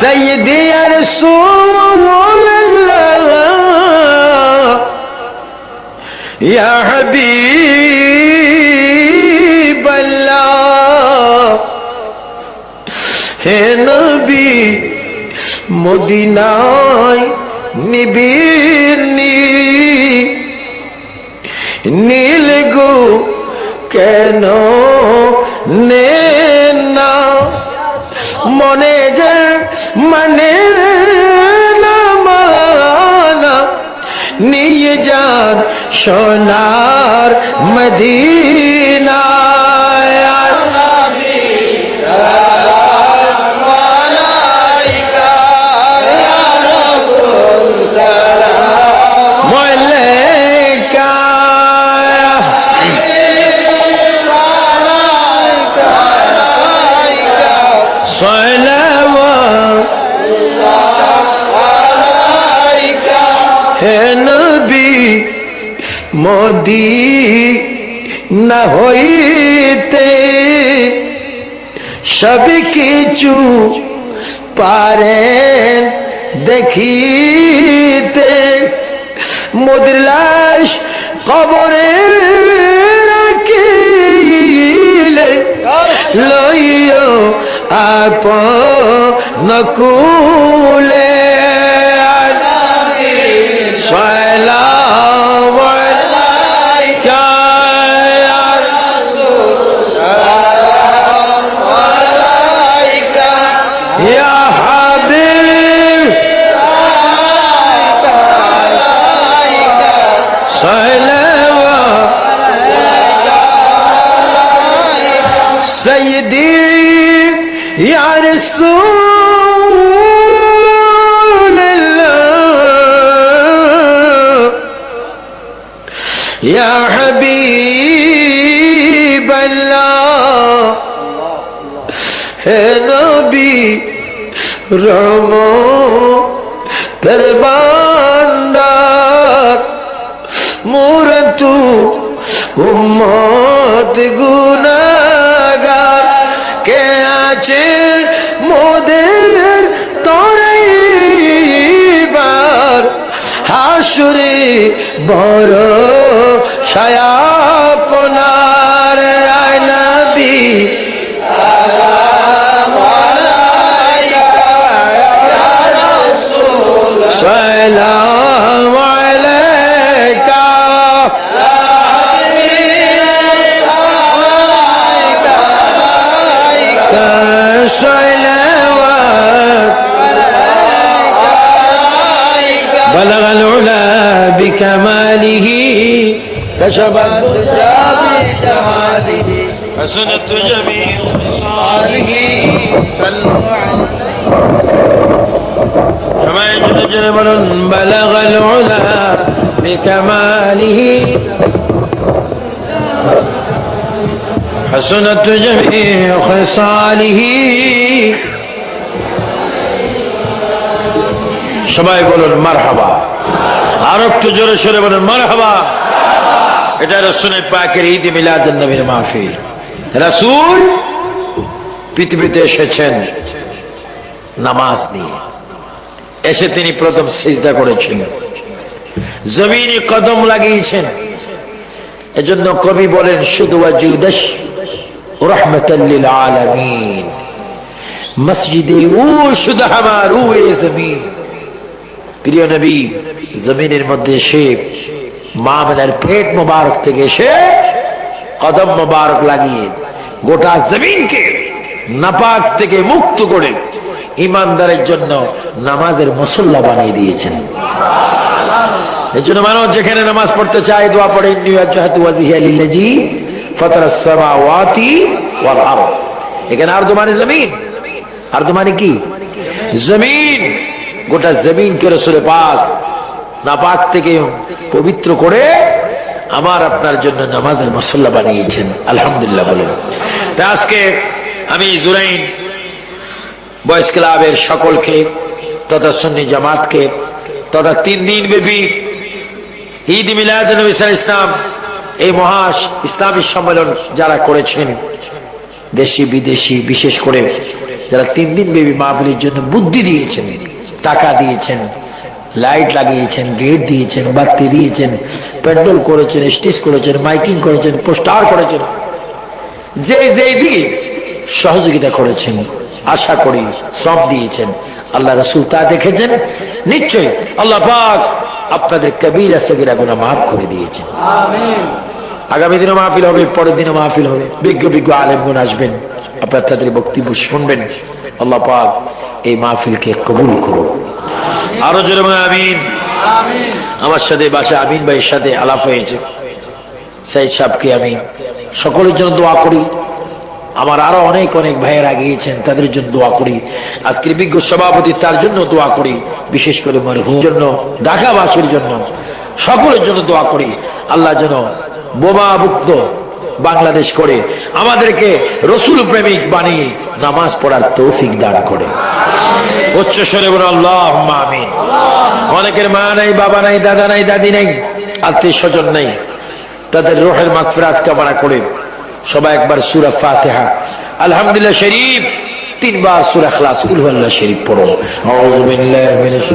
सय्यदी या रसूल अल्लाह या हबीब अल्लाह, हे नबी मदीनाय निबिनी নীল গো কেন নে না, মনে যে মানে না মানা, নিয়ে যান সোনার মদিনা। হে নবী মদিনা হইতে সব কিছু পারেন দেখিতে, মোদের লাশ কবরে রাখিলে লইও আপন কুলে। সালাম আলাইকা ইয়া রাসূল, সালাম আলাইকা ইয়া হাবিব, সালাম আলাইকা সাইয়্যিদি ইয়া রাসূলুল্লাহ ইয়া হাবিবাল্লাহ হে নবী রহমতের ভান্ডার মোরা তু উম্মত গুনাহগার কে আছে মোদের তরবার হাসরে বড় সায়াপনার আয় নবী সালাম আলাইকা صلوات بلغ العلا بكماله كشف الدجى بجماله حسنت جميع خصاله صلوا عليه بلغ العلا بكماله حسنت جميع خصاله সবাই বলুন মারহাবা আর একটু জোরে সোরে বলুন মারহাবা এটা রাসূল পাকের ঈদ মিলাদুন নবীর মাহফিল রাসূল পৃথিবীতে এসেছেন নামাজ নিয়ে এসে তিনি প্রথম সিজদা করেছেন জমিনে কদম লাগিয়েছেন এজন্য কবি বলেন শুধু ওয়াজুদাশ রহমাতাল লিল আলামিন মসজিদে ও শুধু আমার ও জমিন প্রিয় নবী জমিনের মধ্যে এসে মা আমিনার পেট মোবারক থেকে এসে কদম মোবারক লাগিয়ে গোটা জমিনকে নাপাক থেকে মুক্ত করে ঈমানদারের জন্য নামাজের মুসল্লা বানিয়ে দিয়েছেন এজন্য মানুষ যেখানে নামাজ পড়তে চায় দোয়া পড়ে ইন্নী ওয়াজহাতু ওয়াজহিয়া লিল্লাযী ফাতারাস সামাওয়াতি ওয়াল আরদ এখানে আরদ মানে জমিন আরদ মানে কি জমিন গোটা জমিনকে রাসূল পাক নাপাক থেকে পবিত্র করে আমার আপনার জন্য নামাজের মুসল্লা বানিয়েছেন আলহামদুলিল্লাহ বলেন তা আজকে আমি জুরাইন বয়েজ ক্লাবের সকলকে তথা সুন্নি জামাতকে তথা 3 দিন ব্যাপী ঈদ মিলাদ নবী ইসলাম এই মহা ইসলামী সম্মেলন যারা করেছেন দেশি বিদেশি বিশেষ করে যারা 3 দিন ব্যাপী মাহফিলের জন্য বুদ্ধি দিয়েছেন টাকা দিয়েছেন লাইট লাগিয়েছেন গেট দিয়েছেন বাতি দিয়েছেন প্যান্ডেল করেছেন স্টেজ করেছেন মাইকিং করেছেন পোস্টার করেছেন যে দিকে সহযোগিতা করেছেন আশা করি সব দিয়েছেন আল্লাহ রাসূল তা দেখেছেন নিশ্চয়ই আল্লাহ পাক আপনাদের কবিরা সগীরা গুনাহ maaf করে দিয়েছেন আমিন আগামী দিনে মাহফিল হবে পরের দিনে মাহফিল হবে বিজ্ঞ বিজ্ঞ আলেমগণ আসবেন আপনারা তাদের বক্তব্য শুনবেন আল্লাহ পাক এই মাহফিলকে কবুল করুন আরো জোরে বলেন আমিন আমিন আমার সাথে বাসা আমিন ভাইয়ের সাথে আলাপ হয়েছে সাইদ সাহেবকে আমি সকলের জন্য দোয়া করি আমার আরো অনেক অনেক ভাইয়েরা গিয়েছেন তাদের জন্য দোয়া করি আজকের বিজ্ঞ সভাপতি তার জন্য দোয়া করি বিশেষ করে মরহুমের জন্য ঢাকাবাসীর জন্য সকলের জন্য দোয়া করি আল্লাহ যেন বোমা মুক্ত বাংলাদেশ করে আমাদেরকে রাসূল প্রেমিক বানিয়ে নামাজ পড়ার তৌফিক দান করে উচ্চ স্বরে বলুন আল্লাহুম্মা আমিন অনেকের মা নাই বাবা নাই দাদা নাই দাদি নাই আত্মীয় স্বজন নাই তাদের রূহের মাগফিরাত কামনা করে সবাই একবার সূরা ফাতিহা আলহামদুলিল্লাহ শরীফ 3 বার সূরা ইখলাস কুল হুয়াল্লাহু শরীফ পড়ো আউযু বিল্লাহি মিনাশ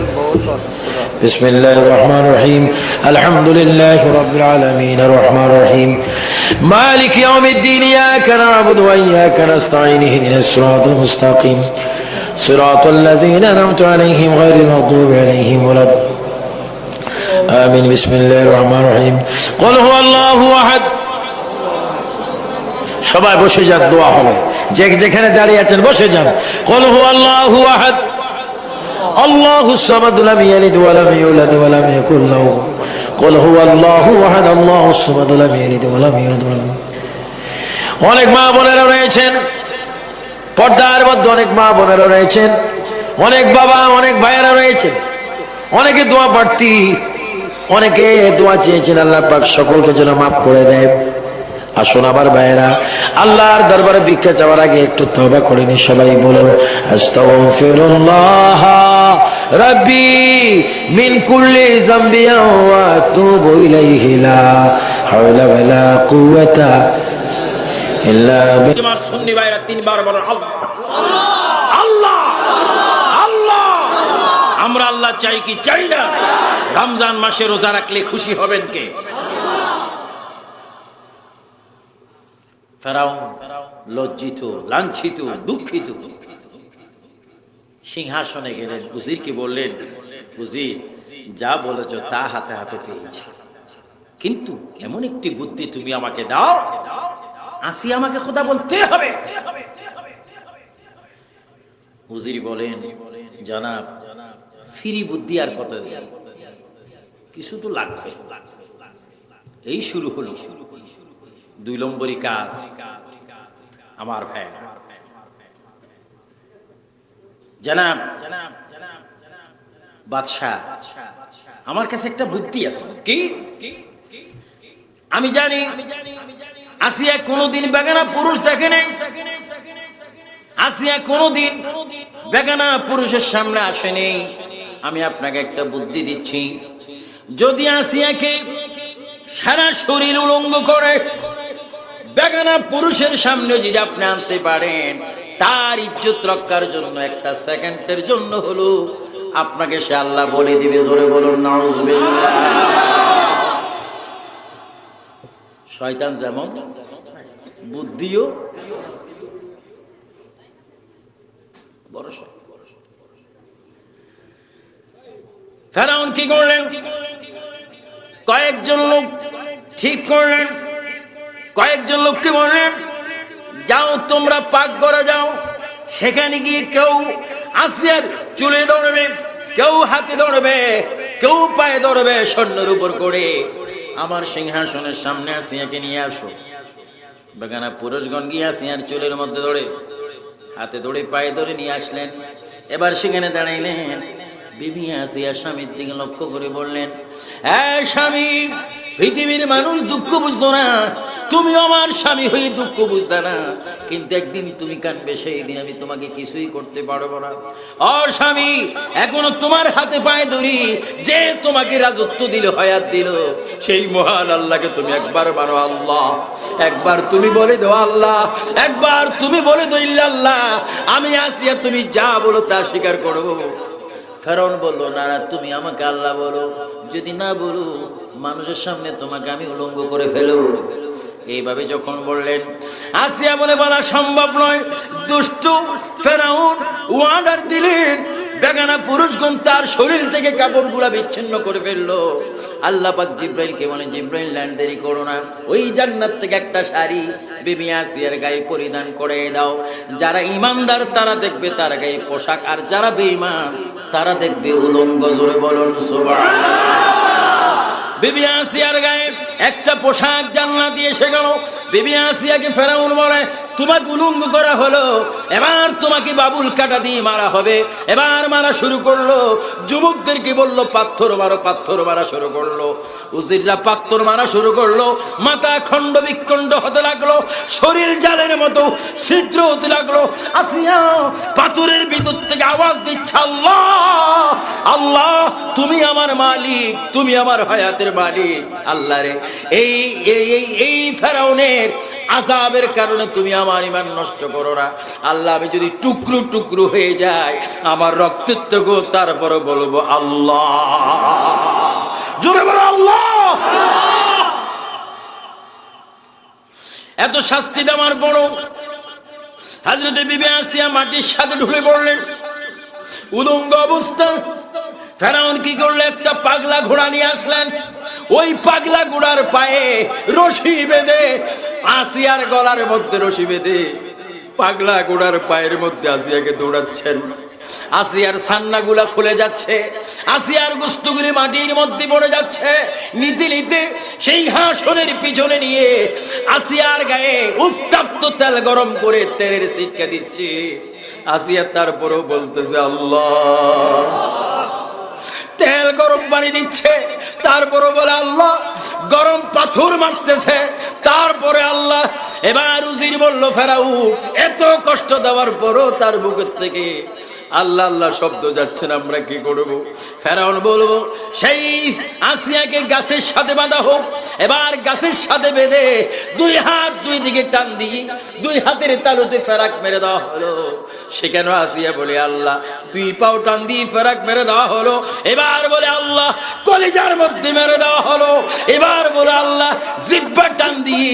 বিসমিল্লাহির রহমানির রহিম আলহামদুলিল্লাহি রাব্বিল আলামিন আর রহমানির রহিম মালিক ইয়াউমিদ্দিন ইয়াকা না'বুদু ওয়া ইয়াকা নাস্তাঈন ইহদিনাস সিরাতাল মুস্তাকিম সিরাতাল লাযীনা আন'আমতা আলাইহিম গায়রিল মাগদুবি আলাইহিম ওয়ালাদ আমিন বিসমিল্লাহির রহমানির রহিম কুল হুয়াল্লাহু আহাদ সবাই বসে যান দোয়া হবে যেখানে দাঁড়িয়ে আছেন বসে যান কুল হুয়াল্লাহু আহাদ আল্লাহুস সামাদ লাম ইয়ালিদ ওয়া লাম ইউলাদ ওয়া লাম ইয়াকুল লাহু কুল হুয়াল্লাহু আহাদ আল্লাহুস সামাদ লাম ইয়ালিদ ওয়া লাম ইউলাদ ওয়া লাম অনেক মা বোনেরা রয়েছেন পর্দার মধ্যে অনেক মা বোনেরা রয়েছেন, অনেক বাবা অনেক ভাইয়েরা রয়েছেন, অনেকে দোয়া প্রার্থী, অনেকে দোয়া চেয়েছেন আল্লাহ পাক সকলকে যেন মাফ করে দেয়। আসুন আবার ভাইয়েরা, আল্লাহর দরবারে ভিক্ষা চাওয়ার আগে একটু তওবা করে নি। সবাই বলুন আস্তাগফিরুল্লাহ রাব্বি মিন কুল্লি যামবি ওয়া আতুবু ইলাইহি লা হাওলা ওয়ালা কুওয়াতা ইল্লা বিল্লাহ। তোমার সুন্নি ভাইরা তিনবার বলেন আল্লাহ আল্লাহ আল্লাহ। আমরা আল্লাহ চাই কি চাই না? রমজান মাসে রোজা রাখলে খুশি হবেন কে? ফেরাউন লজ্জিত, লাঞ্ছিত, দুঃখিত সিংহাসনে গেলেন, উজিরকে বললেন, উজির যা বলেছ তা হাতে হাতে পেয়েছি, কিন্তু এমন একটি বুদ্ধি তুমি আমাকে দাও, আসি আমাকে খোদা বলতে হবে। উজির বলেন, জনাব ফ্রি বুদ্ধি আর কত দিন, কিছু তো লাগবে। এই শুরু হলো 2 নম্বরই কাজ। আমার ভাই জনাব বাদশাহ, আমার কাছে একটা বুদ্ধি আছে। কি? আমি জানি আসিয়া কোনোদিন বেগানা পুরুষ দেখে নাই, আসিয়া কোনোদিন বেগানা পুরুষের সামনে আসেনি। আমি আপনাকে একটা বুদ্ধি দিচ্ছি, যদি আসিয়াকে সারা শরীর উলঙ্গ করে বেগানা পুরুষের সামনে যদি আপনি আনতে পারেন, তার ইজ্জত রক্ষার জন্য একটা সেকেন্ডের জন্য হলো আপনাকে সে আল্লাহ বলে দিবে। জোরে বলুন নাউজুবিল্লাহ। শয়তান যেমন বুদ্ধিও বড়। ফেরাউন কি করলেন? কয়েকজন লোক ঠিক করলেন, কয়েকজন লোককে বললেন, যাও তোমরা পাক করে যাও, সেখানে গিয়ে কেউ আসিয়ার চুলে ধরবে, কেউ হাতে ধরবে, কেউ পায়ে ধরবে, স্বর্ণের উপর করে আমার সিংহাসনের সামনে আসিয়াকে নিয়ে আসো। বেগানা পুরুষগণ গিয়ে আসিয়ার চুলের মধ্যে ধরে, হাতে ধরে, পায়ে ধরে নিয়ে আসলেন। এবার সেখানে দাঁড়াইলেন। বিবি আসিয়া স্বামীর দিকে লক্ষ্য করে বললেন, হ্যাঁ স্বামী, পৃথিবীর মানুষ দুঃখ বুঝতো না, তুমি আমার স্বামী হয়ে দুঃখ বুঝতে না, কিন্তু একদিন তুমি কানবে, সেই দিন আমি তোমাকে কিছুই করতে পারবো না। ও স্বামী, এখনো তোমার হাতে পায়ে ধরি, যে তোমাকে রাজত্ব দিল, হায়াত দিল, সেই মহান আল্লাহকে তুমি একবার মানো আল্লাহ, একবার তুমি বলে দাও আল্লাহ, একবার তুমি বলে দাও ইল্লাল্লাহ। আমি আসিয়া তুমি যা বলো তা স্বীকার করবো। ফেরাউন বলল, না না, তুমি আমাকে আল্লাহ বলো, যদি না বলো মানুষের সামনে তোমাকে আমি উলঙ্গ করে ফেলবো। এইভাবে যখন বললেন, আসিয়া বলে বলা সম্ভব নয়। দুষ্ট ফেরাউন অর্ডার দিলেন, বেগানা পুরুষগণ তার শরীর থেকে কাপড়গুলা বিচ্ছিন্ন করে ফেললো। আল্লাহ পাক জিব্রাইলকে বলেন, জিব্রাইল লাইন দেরি করো না, ওই জান্নাত থেকে একটা শাড়ি বিবি আসিয়ার গায়ে পরিধান করে দাও। যারা ইমানদার তারা দেখবে তার গায়ে পোশাক, আর যারা বেঈমান তারা দেখবে উলঙ্গ। জোরে বলুন সুবহানাল্লাহ। বিবি আসিয়ার গায়ে একটা পোশাক জান্নাত দিয়ে এসে গেল। বিবি আসিয়াকে ফেরাউন বলে, তোমাকে উলঙ্গ করা হলো, এবার তোমাকে বাবুল কাটা দিয়ে মারা হবে। এবার মারা শুরু করলো, যুবকদেরকে বলল পাথর মারো, পাথর মারা শুরু করলো। উজিররা পাথর মারা শুরু করলো, মাথা খণ্ড বিখণ্ড হতে লাগলো, শরীর জালের মতো ছিদ্র হতে লাগলো। আসিয়া পাথরের ভিতর থেকে আওয়াজ দিচ্ছে, আল্লাহ আল্লাহ, তুমি আমার মালিক, তুমি আমার হায়াতের মালিক। আল্লাহ রে, এই ফেরাউনের আযাবের কারণে তুমি আমার ঈমান নষ্ট করো না। আল্লাহ, আমি যদি টুকরো টুকরো হয়ে যাই, আমার রক্তের থেকে তারপরে বলবো আল্লাহ। জোরে বলো আল্লাহ। এত শাস্তি দেওয়ার পর হযরত বিবি আসিয়া মাটির সাথে ঢুলে পড়লেন, উলঙ্গ অবস্থা। ফেরাউন কি করলো, একটা পাগলা ঘোড়া নিয়ে আসলেন। ওই পাগলা ঘোড়ার পায়ে রশি বেঁধে, আসিয়ার গলার মধ্যে রশি বেঁধে পাগলা ঘোড়ার পায়ের মধ্যে আসিয়াকে দৌড়াচ্ছেন। আসিয়ার সান্নাগুলা খুলে যাচ্ছে, আসিয়ার গোস্তগুলি মাটির মধ্যে পড়ে যাচ্ছে। নিতে নিতে সিংহাসনের পিছনে নিয়ে আসিয়ার গায়ে উত্তপ্ত তেল গরম করে তেলের ছিটকে দিচ্ছে। আসিয়া তারপরেও বলতেছে আল্লাহ। তেল গরম পানি দিচ্ছে, তারপরে বলে আল্লাহ। গরম পাথর মারতেছে, তারপরে আল্লাহ। এবার উজির বলল ফেরাউন এত কষ্ট দেওয়ার পরও তার বুকের থেকে আল্লাহ আল্লাহ শব্দ যাচ্ছে না, আমরা কি করব? ফেরাউন বলবো সেই আসিয়াকে গাছের সাথে বাঁধা হোক। এবার গাছের সাথে বেঁধে দুই হাত দুই দিকে টান দিয়ে দুই হাতের তালুতে ফেরাক মেরে দেওয়া হলো। সেখানে আসিয়া বলে আল্লাহ, দুই পাও টান দিয়ে ফেরাক মেরে দেওয়া হলো। এবার বলে আল্লাহ কলিজার মধ্যে মেরে দেওয়া হলো। এবার বলে আল্লাহ জিহ্বা টান দিয়ে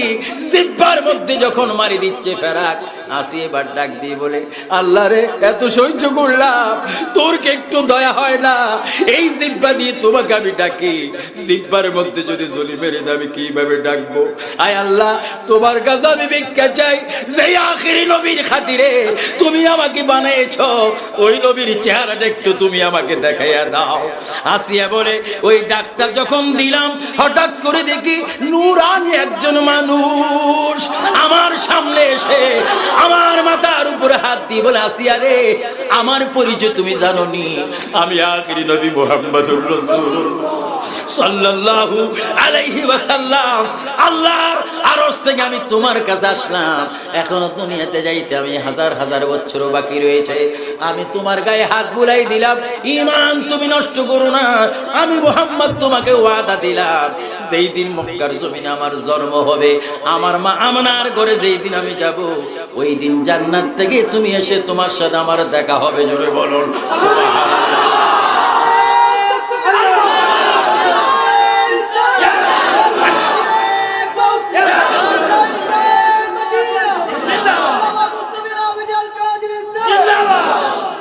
জিহ্বার মধ্যে যখন মারি দিচ্ছে ফেরাক, আসিয়া এবার ডাক দিয়ে বলে আল্লাহ রে, এত সহ্য করলাম, তোর কি একটু দয়া হয় না? এই জিহ্বা দিয়ে তোমাকে আমি ডাকি, জিহ্বার মধ্যে যদি জলি মেরে দেবে কিভাবে ডাকবো? আয় আল্লাহ, তোমার কাছে আমি ভিক্ষা চাই, যেই আখিরি নবীর খাতিরে তুমি আমাকে বানিয়েছো, ওই নবীর চেহারাটা একটু তুমি আমাকে দেখাইয়া দাও। আসিয়া বলে ওই ডাকটা যখন দিলাম, হঠাৎ করে দেখি নূরানি একজন মানুষ আমার সামনে এসে আমার মাথার উপরে হাত দিয়ে বলে আসিয়া রে, আমার পরিচয় তুমি জানো নি? আমি আখিরি নবী মুহাম্মদুর রাসূলুল্লাহ সাল্লাল্লাহু আলাইহি ওয়াসাল্লাম। আল্লাহর আরশ থেকে আমি তোমার কাছে আসলাম। এখনো দুনিয়াতে যাইতে আমি হাজার হাজার বছর বাকি রয়েছে। আমি তোমার গায়ে হাত বুলাই দিলাম, ঈমান তুমি নষ্ট করো না। আমি মুহাম্মদ তোমাকে ওয়াদা দিলাম, যেই দিন মক্কার জমিনে আমার জন্ম হবে, আমার মা আমনার ঘরে যেই দিন আমি যাব, ওই দিন জান্নাত থেকে তুমি এসে তোমার সাথে আমার দেখা হবে। জোরে বলুন সুবহানাল্লাহ।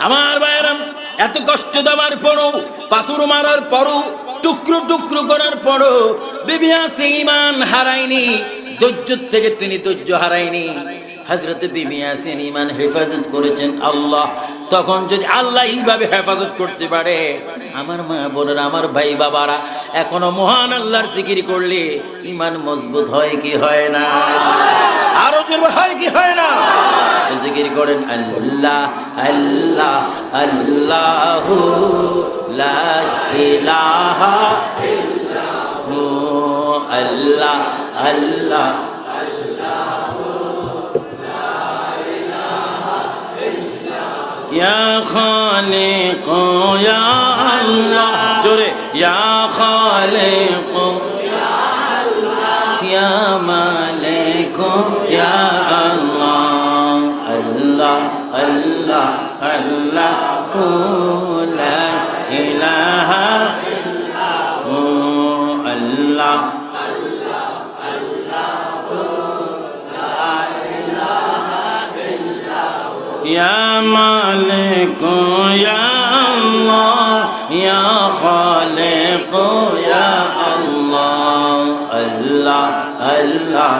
আমার ভাইয়েরা, এত কষ্ট দেওয়ার পরও, পাথর মারার পরও, টুকরো টুকরো করার পরও বিবি আসিয়া ঈমান হারায়নি। ধৈর্য থেকে তিনি ধৈর্য হারায়নি। হযরত বিবি আসিয়া ঈমান হেফাজত করেছেন আল্লাহ। তখন যদি আল্লাহ এইভাবে হেফাজত করতে পারে, আমার মা বোনেরা, আমার ভাই বাবারা, এখনো মহান আল্লাহর জিকির করলে ঈমান মজবুত হয় কি হয় না? আরো জোরে হয় কি হয় না? জিকির করেন আল্লাহ আল্লাহ আল্লাহু লা ইলাহা ইল্লাহু আল্লাহ আল্লাহ আল্লাহু লা ইলাহা ইল্লাহু ইয়া খালিক ইয়া আল্লাহ। জোরে ইয়া খালিক ইয়া আল্লাহ ইয়া মালিক ইয়া আল্লাহ আল্লাহ আল্লাহ আল্লাহু লা ইলাহা ইল্লাহু আল্লাহ আল্লাহ আল্লাহু লা ইলাহা ইল্লাহু ইয়া মালিক ইয়া আল্লাহ ইয়া খালিক ইয়া আল্লাহ আল্লাহ আল্লাহ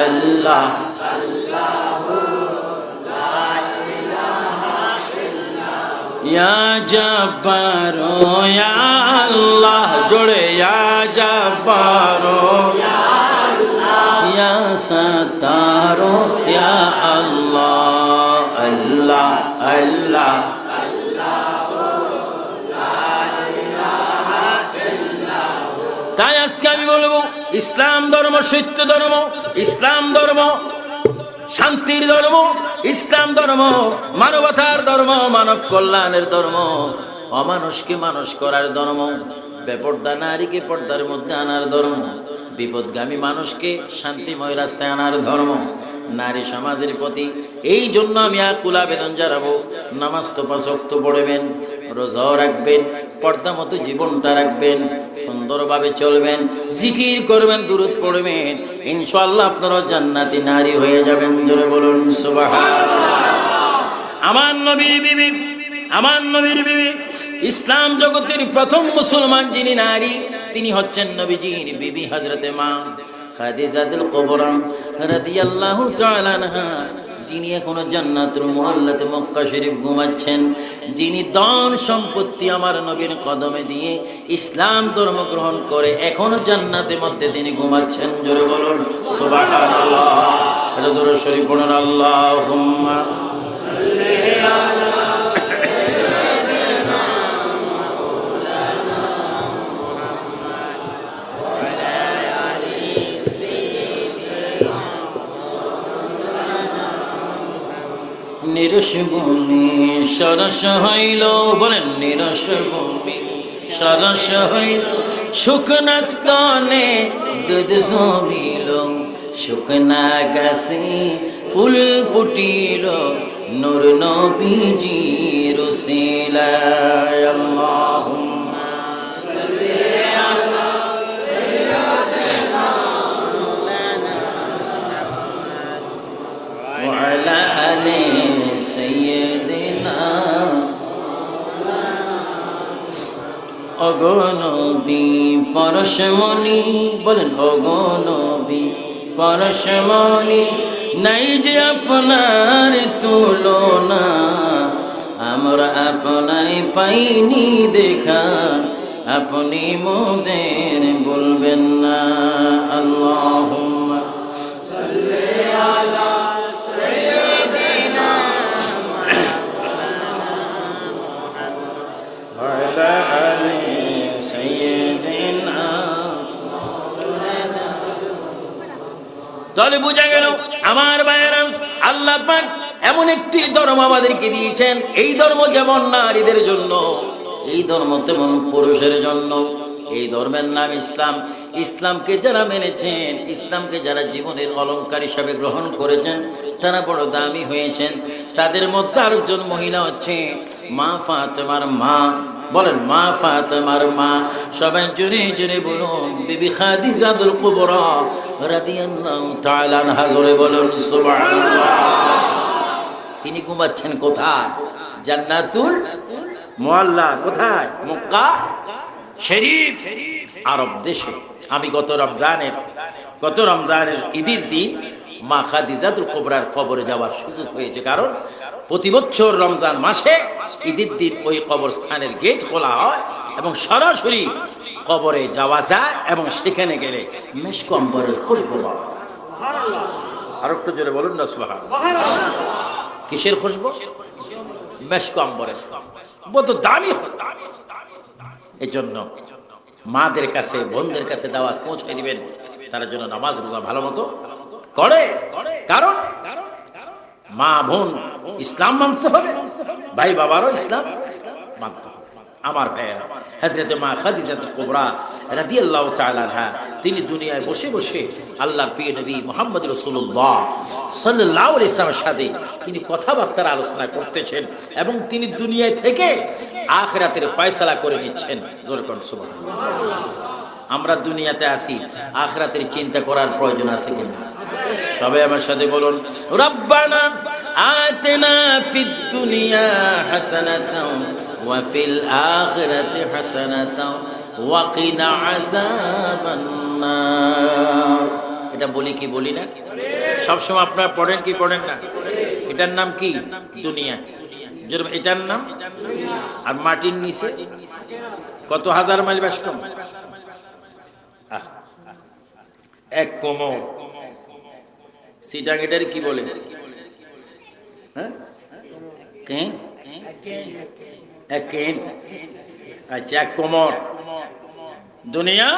আল্লাহ আল্লাহু লা ইলাহা ইল্লাহু ইয়া জব্বার ইয়া আল্লাহ। জোরে ইয়া জব্বার ইয়া আল্লাহ ইয়া সাত্তার ইয়া আল্লাহ আল্লাহ আল্লাহ আল্লাহু লা ইলাহা ইল্লাহু। তাই আজকে আমি বলবো, ইসলাম ধর্ম সত্য ধর্ম, ইসলাম ধর্ম শান্তির ধর্ম, ইসলাম ধর্ম মানবতার ধর্ম, মানব কল্যাণের ধর্ম, অমানুষকে মানুষ করার ধর্ম, বেপর্দা নারীকে পর্দার মধ্যে আনার ধর্ম, বিপদগামী মানুষকে শান্তিময় রাস্তায় আনার ধর্ম, নারী সমাজের প্রতি। এই জন্য আমি আকুল আবেদন জানাবো, নামাজ তো 5 ওয়াক্ত পড়বেন, রোজাও রাখবেন, পর্দা মতো জীবনটা রাখবেন, সুন্দরভাবে চলবেন, জিকির করবেন, দুরূদ পড়বেন, ইনশাআল্লাহ আপনারা জান্নাতি নারী হয়ে যাবেন। জোরে বলুন সুবহানাল্লাহ। আমার নবীর বিবি, আমার নবীর বিবি, ইসলাম জগতের প্রথম মুসলমান যিনি নারী, তিনি হচ্ছেন নবীজির বিবি হযরতে মা খাদিজাতুল কুবরা রাদিয়াল্লাহু তাআলা আনহা। যিনি এখনো জান্নাতুল মুআল্লাতে মক্কা শরীফ ঘুমাচ্ছেন, যিনি ধন সম্পত্তি আমার নবীর কদমে দিয়ে ইসলাম ধর্ম গ্রহণ করে এখনো জান্নাতের মধ্যে তিনি ঘুমাচ্ছেন। জোরে বলুন সুবহানাল্লাহ। এটা দরুদ শরীফ পড়ুন, আল্লাহুম্মা সাল্লি আলা সাইয়্যিদিনা মাওলানা মুহাম্মদ ওয়া আলা আলি সাইয়্যিদিনা নিরস ভূমি সরস হইল, বলেন নিরস ভূমি সরস হইল, শুকনা স্তনে দুধ জমিল, শুকনা গাছে ফুল ফুটিল, নূর নবীজির উসিলায়। আল্লাহুম্মা সাল্লি আলা সাইয়্যিদিনা মাওলানা মুহাম্মদ ওয়া আলা আলি সাইয়্যিদিনা। অগনবী পরশমণি, বলেন অগনবী পরশমণি, নাই যে আপনার তুলনা, আমরা আপনায় পাইনি দেখা, আপনি মোদের বলবেন না। আল্লাহুম্মা সাল্লি আলা সাইয়্যিদিনা ওয়া আলা আলি সাইয়্যিদিনা। তাহলে বোঝা গেল আমার ভাইয়েরা, আল্লাহ পাক এমন একটি ধর্ম আমাদেরকে দিয়েছেন, এই ধর্ম যেমন নারীদের জন্য, এই ধর্ম তেমন পুরুষের জন্য। এই ধর্মের নাম ইসলাম। ইসলামকে যারা মেনেছেন, ইসলামকে যারা জীবনের অলংকার হিসাবে গ্রহণ করেছেন, তারা বড় দামি হয়েছেন। তাদের মধ্যে আরেকজন মহিলা হচ্ছে মা ফাতেমার মা। বলেন মা ফাতেমার মা। সবাই জোরে জোরে বলুন বিবি খাদিজাতুল কুবরা রাদিয়াল্লাহু তাআলা আনহা। জোরে বলুন সুবহানাল্লাহ। তিনি ঘুমাচ্ছেন কোথায়? জান্নাতুল মুআল্লা। কোথায়? মক্কা শরীফ, আরব দেশে। আমি গত রমজানের ঈদের দিন মা খাদিজাতুল কুবরার কবরে যাওয়ার সুযোগ হয়েছে। কারণ প্রতি বছর রমজান মাসে ঈদের দিন ওই কবরস্থানের গেট খোলা হয় এবং সরাসরি কবরে যাওয়া যায়, এবং সেখানে গেলে মেশক আম্বরের খুশবু পাওয়া যায়। আর একটু জোরে বলুন না সুবহানাল্লাহ। কিসের খুশবু? মেশক আম্বরের। বড় দামি। এই জন্য মাদের কাছে, বোনদের কাছে দাওয়াত পৌঁছে দিবেন, তারা জন্য নামাজ রোজা ভালো মতো করে। কারণ মা বোন ইসলাম মানতে হবে, ভাই বাবারও ইসলাম মানতে হবে। আমার ভাইয়েরা, হযরত মা খাদিজাতুল কুবরা রাদিয়াল্লাহু তাআলা আনহা, তিনি দুনিয়ায় বসে বসে আল্লাহর প্রিয় নবী মুহাম্মদ রাসূলুল্লাহ সাল্লাল্লাহু আলাইহি ওয়াসাল্লামের সাথে তিনি কথাবার্তার আলোচনা করতেছেন, এবং তিনি দুনিয়ায় থেকে আখিরাতের ফয়সালা করে নিচ্ছেন। জোরে কোন সুবহানাল্লাহ। আমরা দুনিয়াতে আসি, আখিরাতের চিন্তা করার প্রয়োজন আছে কিনা? সবাই আমার সাথে বলুন রব্বানা আতিনা ফিদ দুনিয়া হাসানাতাও ওয়া ফিল আখিরাতি হাসানাতাও ওয়া কিনা আযাবান নার। এটা বলি কি বলি না? সবসময় আপনারা পড়েন কি পড়েন না? এটার নাম কি? দুনিয়া। এটার নাম। আর মাটির নিচে কত হাজার মাইল বাসকম? এক কোমর। সিটাগেটার কি বলে? হ্যাঁ, আচ্ছা, এক কোমর। দুনিয়া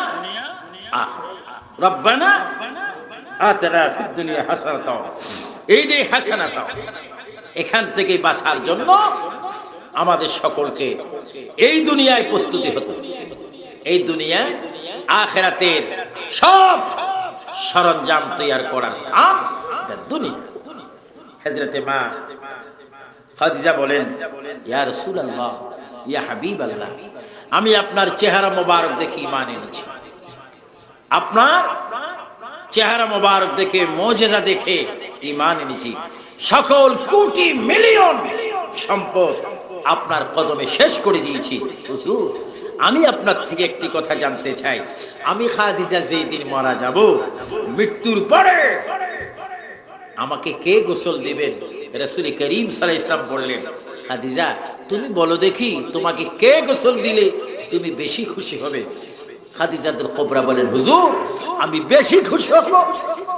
রব্বানা আতিনা ফিদ দুনিয়া হাসানাতাও। এই যে হাসানাতাও, এখান থেকে বাঁচার জন্য আমাদের সকলকে এই দুনিয়ায় প্রস্তুতি হতে হবে। এই দুনিয়ায় আখিরাতের সব সরঞ্জাম তৈরি করার স্থান দুনিয়া। হযরতে মা খাদিজা বলেন, ইয়া রাসূলুল্লাহ, ইয়া হাবিবাল্লাহ, আমি আপনার চেহারা মোবারক দেখে ঈমান এনেছি। আপনার চেহারা মোবারক দেখে, মুজিজা দেখে ঈমান এনেছি। সকল কোটি মিলিয়ন সম্পদ আপনার কদমে শেষ করে দিয়েছি। হুজুর, আমি আপনার থেকে একটি কথা জানতে চাই। আমি খাদিজা যেই দিন মারা যাব, মৃত্যুর পরে আমাকে কে গোসল দিবেন? রাসূল করিম সাল্লাল্লাহু আলাইহি ওয়াসাল্লাম বললেন, খাদিজা তুমি বলো দেখি তোমাকে কে গোসল দিলে তুমি বেশি খুশি হবে? খাদিজাতুল কুবরা বলেন, হুজুর আমি বেশি খুশি হব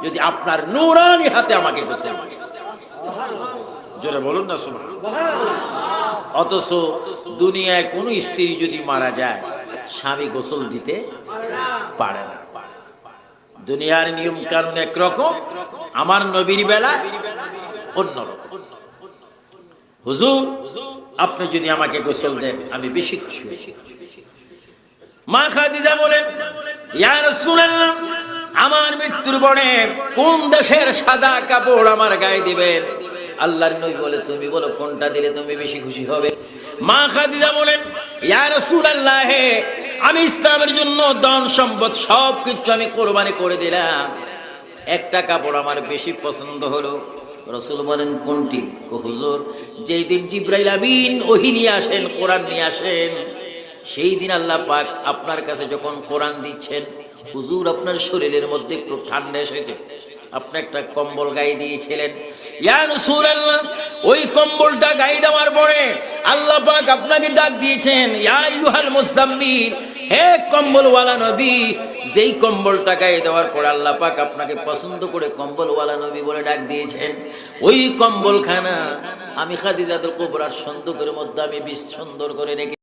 যদি আপনার নূরানি হাতে আমাকে গোসল দেন। জোরে বলুন না সুবহানাল্লাহ। অথচ দুনিয়ায় কোন স্ত্রী যদি মারা যায় স্বামী গোসল দিতে পারে না। দুনিয়ার নিয়ম কানুন একরকম, আমার নবীর বেলা অন্যরকম। হুজুর আপনি যদি আমাকে গোসল দেন আমি বেশি খুশি হই। মা খাদিজা বলেন, ইয়া রাসূলুল্লাহ আমার মৃত্যুর পরে কোন দেশের সাদা কাপড় আমার গায়ে দিবেন? আল্লাহর নবী বলে, তুমি বলো কোনটা দিলে তুমি বেশি খুশি হবে? মা খাদিজা বলেন, ইয়া রাসূলুল্লাহ আমি ইসলামের জন্য ধন সম্পদ সবকিছু আমি কোরবানি করে দিলাম, একটা কাপড় আমার বেশি পছন্দ হলো। রাসূল বলেন, কোনটি? হুজুর যেই দিন জিবরাইল আমিন ওহী নিয়ে আসেন, কোরআন নিয়ে আসেন, সেই দিন আল্লাহ পাক আপনার কাছে যখন কোরআন দিচ্ছেন, হুজুর আপনার শরীরের মধ্যে একটু ঠান্ডা এসেছে, আপনি একটা কম্বল গায়ে দিয়েছিলেন। ইয়া রাসূলুল্লাহ ওই কম্বলটা গায়ে দেওয়ার পরে আল্লাহ পাক আপনাকে ডাক দিয়েছেন, ইয়া আইয়ুহাল মুযাম্মিল, হে কম্বলওয়ালা নবী। যেই কম্বলটা গায়ে দেওয়ার পর আল্লাহ পাক আপনাকে পছন্দ করে কম্বলওয়ালা নবী বলে ডাক দিয়েছেন, ওই কম্বলখানা আমি খাদিজাতুল কুবরার সন্দুকের মধ্যে আমি সুন্দর করে রেখে